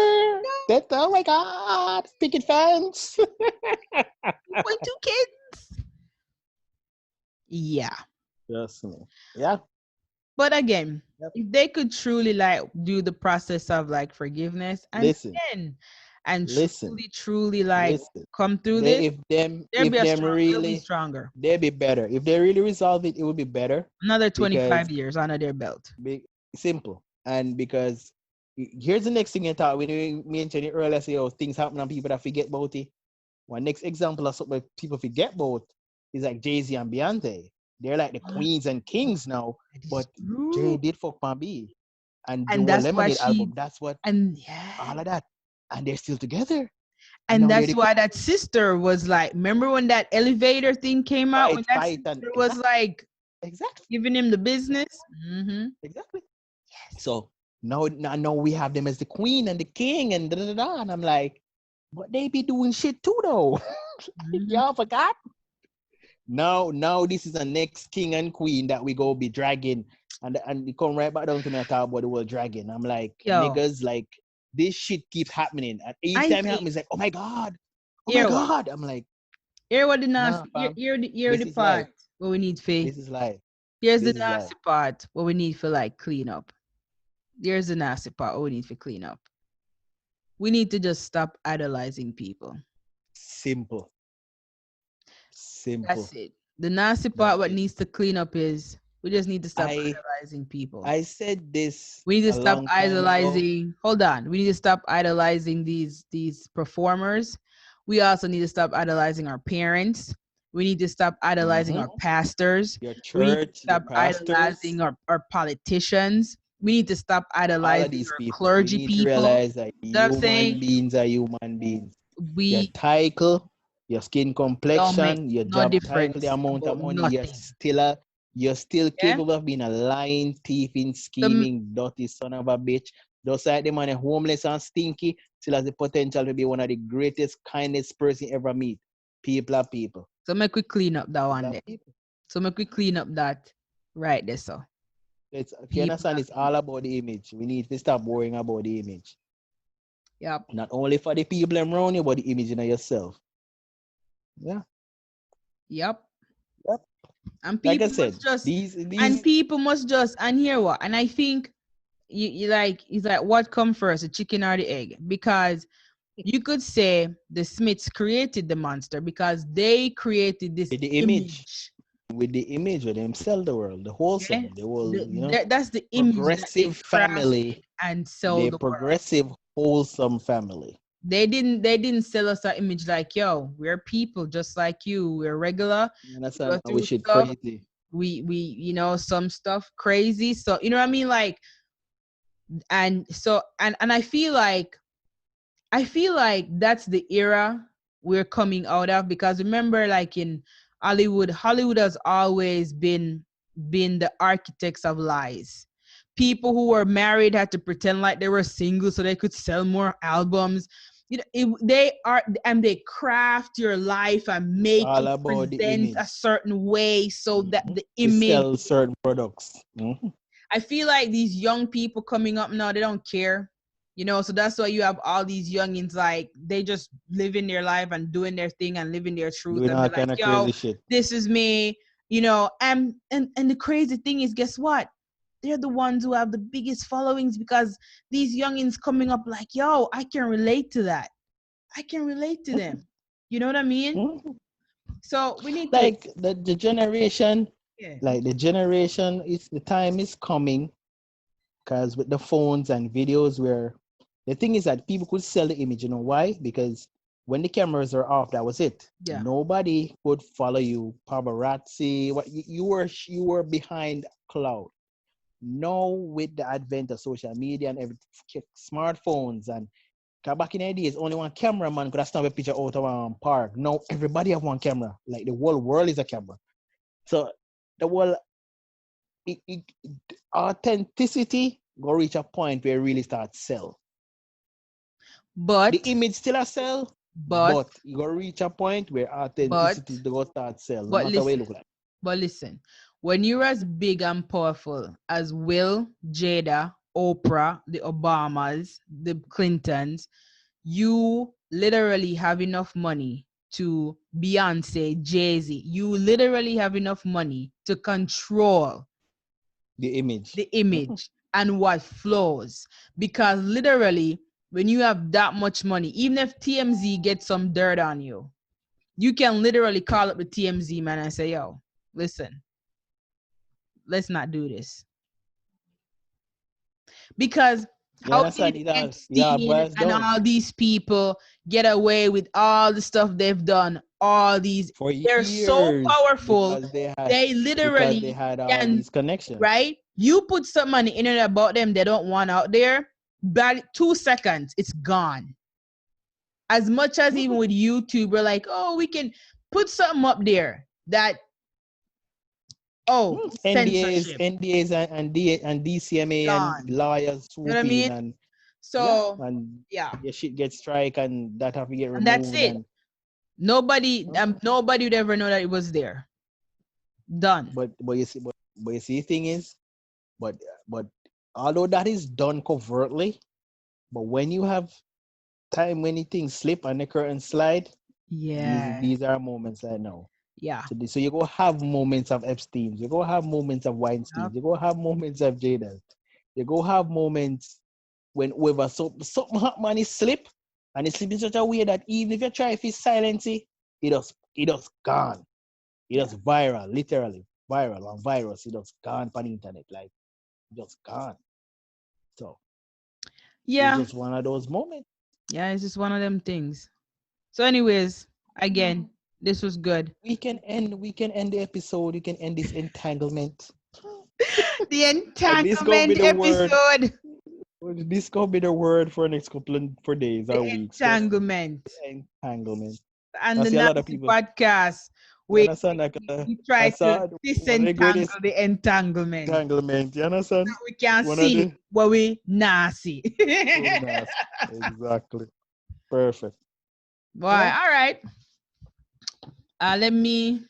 That, oh my God, picket fence. 2.2 kids. Yeah. Yes. Yeah. But again, Yep. if they could truly like do the process of like forgiveness and truly like come through this, they'll be stronger. They'll be better. If they really resolve it, it will be better. Another 25 years under their belt. Simple. And because here's the next thing you thought when we mentioned it earlier, say, things happen and people that forget about it. One next example of something people forget about is like Jay-Z and Beyonce. They're like the queens and kings now, but Jay did fuck my B. And the Lemonade album, that's what, and all of that. And they're still together. And that's why that sister was like, remember when that elevator thing came out? When that sister was like, giving him the business? Mm-hmm. Exactly. Yes. So now we have them as the queen and the king and da-da-da-da. And I'm like, but they be doing shit too though. Y'all forgot? Now this is the next king and queen that we go be dragging, and they come right back down to me and talk about the word dragging. I'm like, niggas, like this shit keep happening, and each time it happens, it's like, oh my god. I'm like, here what the nasty, here the part where we need faith. This is life. Here's the nasty part where we need for like clean up. Here's the nasty part where we need for clean up. We need to just stop idolizing people. Simple. That's it. The nasty part, what needs to clean up is we just need to stop idolizing people. I said this. We need to stop idolizing. Hold on. We need to stop idolizing these performers. We also need to stop idolizing our parents. We need to stop idolizing our pastors. Your church, we need to stop idolizing our politicians. We need to stop idolizing our clergy people. To realize that human beings are human beings. Your title, your skin complexion, your job title, the amount of money, you're still capable of being a lying, thieving, scheming, dirty son of a bitch. Just like the man homeless and stinky, still has the potential to be one of the greatest, kindest person you ever meet. People are people. So make we clean up that one day. So make we clean up that right there, so. You understand, it's all about the image. We need to stop worrying about the image. Yep. Not only for the people around you, but the image in yourself. Yeah. Yep. Yep. And people like I said, must just and people must just and hear what. And I think you like it's like what come first, the chicken or the egg? Because you could say the Smiths created the monster because they created this image. With the image of them sell the world, the wholesome, the whole, that's the image progressive family and sell the progressive world. Wholesome family. They didn't sell us that image like, yo, we're people just like you. We're regular. We should crazy. We some stuff crazy. So you know what I mean? Like, and so and I feel like that's the era we're coming out of, because remember, like in Hollywood has always been the architects of lies. People who were married had to pretend like they were single so they could sell more albums. They craft your life and make it present a certain way so that the image sell certain products. Mm-hmm. I feel like these young people coming up now, they don't care. So that's why you have all these youngins, like they just living their life and doing their thing and living their truth. Doing all kind of crazy shit. This is me, and the crazy thing is, guess what? They're the ones who have the biggest followings, because these youngins coming up like, yo, I can relate to that. I can relate to them. You know what I mean? Mm-hmm. So we need the generation, like the generation, the time is coming, because with the phones and videos, where the thing is that people could sell the image. You know why? Because when the cameras are off, that was it. Yeah. Nobody would follow you. Paparazzi. What you were behind cloud. Now with the advent of social media and everything, smartphones and Cause back in the days, only one cameraman could have snapped a picture out of park. Now everybody have one camera. Like the whole world is a camera. So the whole authenticity go reach a point where it really starts sell. But The image still a sell, but but you go reach a point where authenticity go start sell, no but matter what you listen, look like. but listen, when you're as big and powerful as Will, Jada, Oprah, the Obamas, the Clintons, you literally have enough money to Beyonce, Jay-Z. You literally have enough money to control The image. and what flows. Because literally, when you have that much money, even if TMZ gets some dirt on you, you can literally call up the TMZ man and say, yo, listen, let's not do this. Because You how understand? did Yeah, Epstein boys and down all these people get away with all the stuff they've done? All these, for they're so years powerful. They because they literally had all can, these connections. right? You put something on the internet about them they don't want out there, but 2 seconds, it's gone. As much as even with YouTube, we're like, oh, we can put something up there that, oh, NDAs, censorship, and DCMA and gone. lawyers You know what I swooping mean? and So, and yeah. your shit gets strike and that have to get And that's removed it. and Nobody would ever know that it was there. Done. but you see the thing is, but although that is done covertly, but when you have time when things slip and the curtain slide, Yeah. these are moments I know. Yeah. So you go have moments of Epstein, you go have moments of Weinstein, Yep. you go have moments of Jada, you go have moments when whoever something hot money slip and it slip in such a way that even if you try to silence it, it just gone. It just viral, literally viral and virus. It just gone on the internet, like just gone. So it's Yeah. just one of those moments. Yeah, it's just one of them things. So, anyways, again, this was good. We can end the episode. We can end this entanglement. The And this gonna be entanglement the word. episode. This gonna be the word for next couple for days The or weeks. entanglement. Entanglement. And I the see a lot of Nahsee people. podcast, You we, understand? Like we try I to saw one of the greatest disentangle the entanglement. entanglement. You understand? We can One of see the what we nasty. oh, nice. Exactly. Perfect. Boy, Yeah. all right. Let me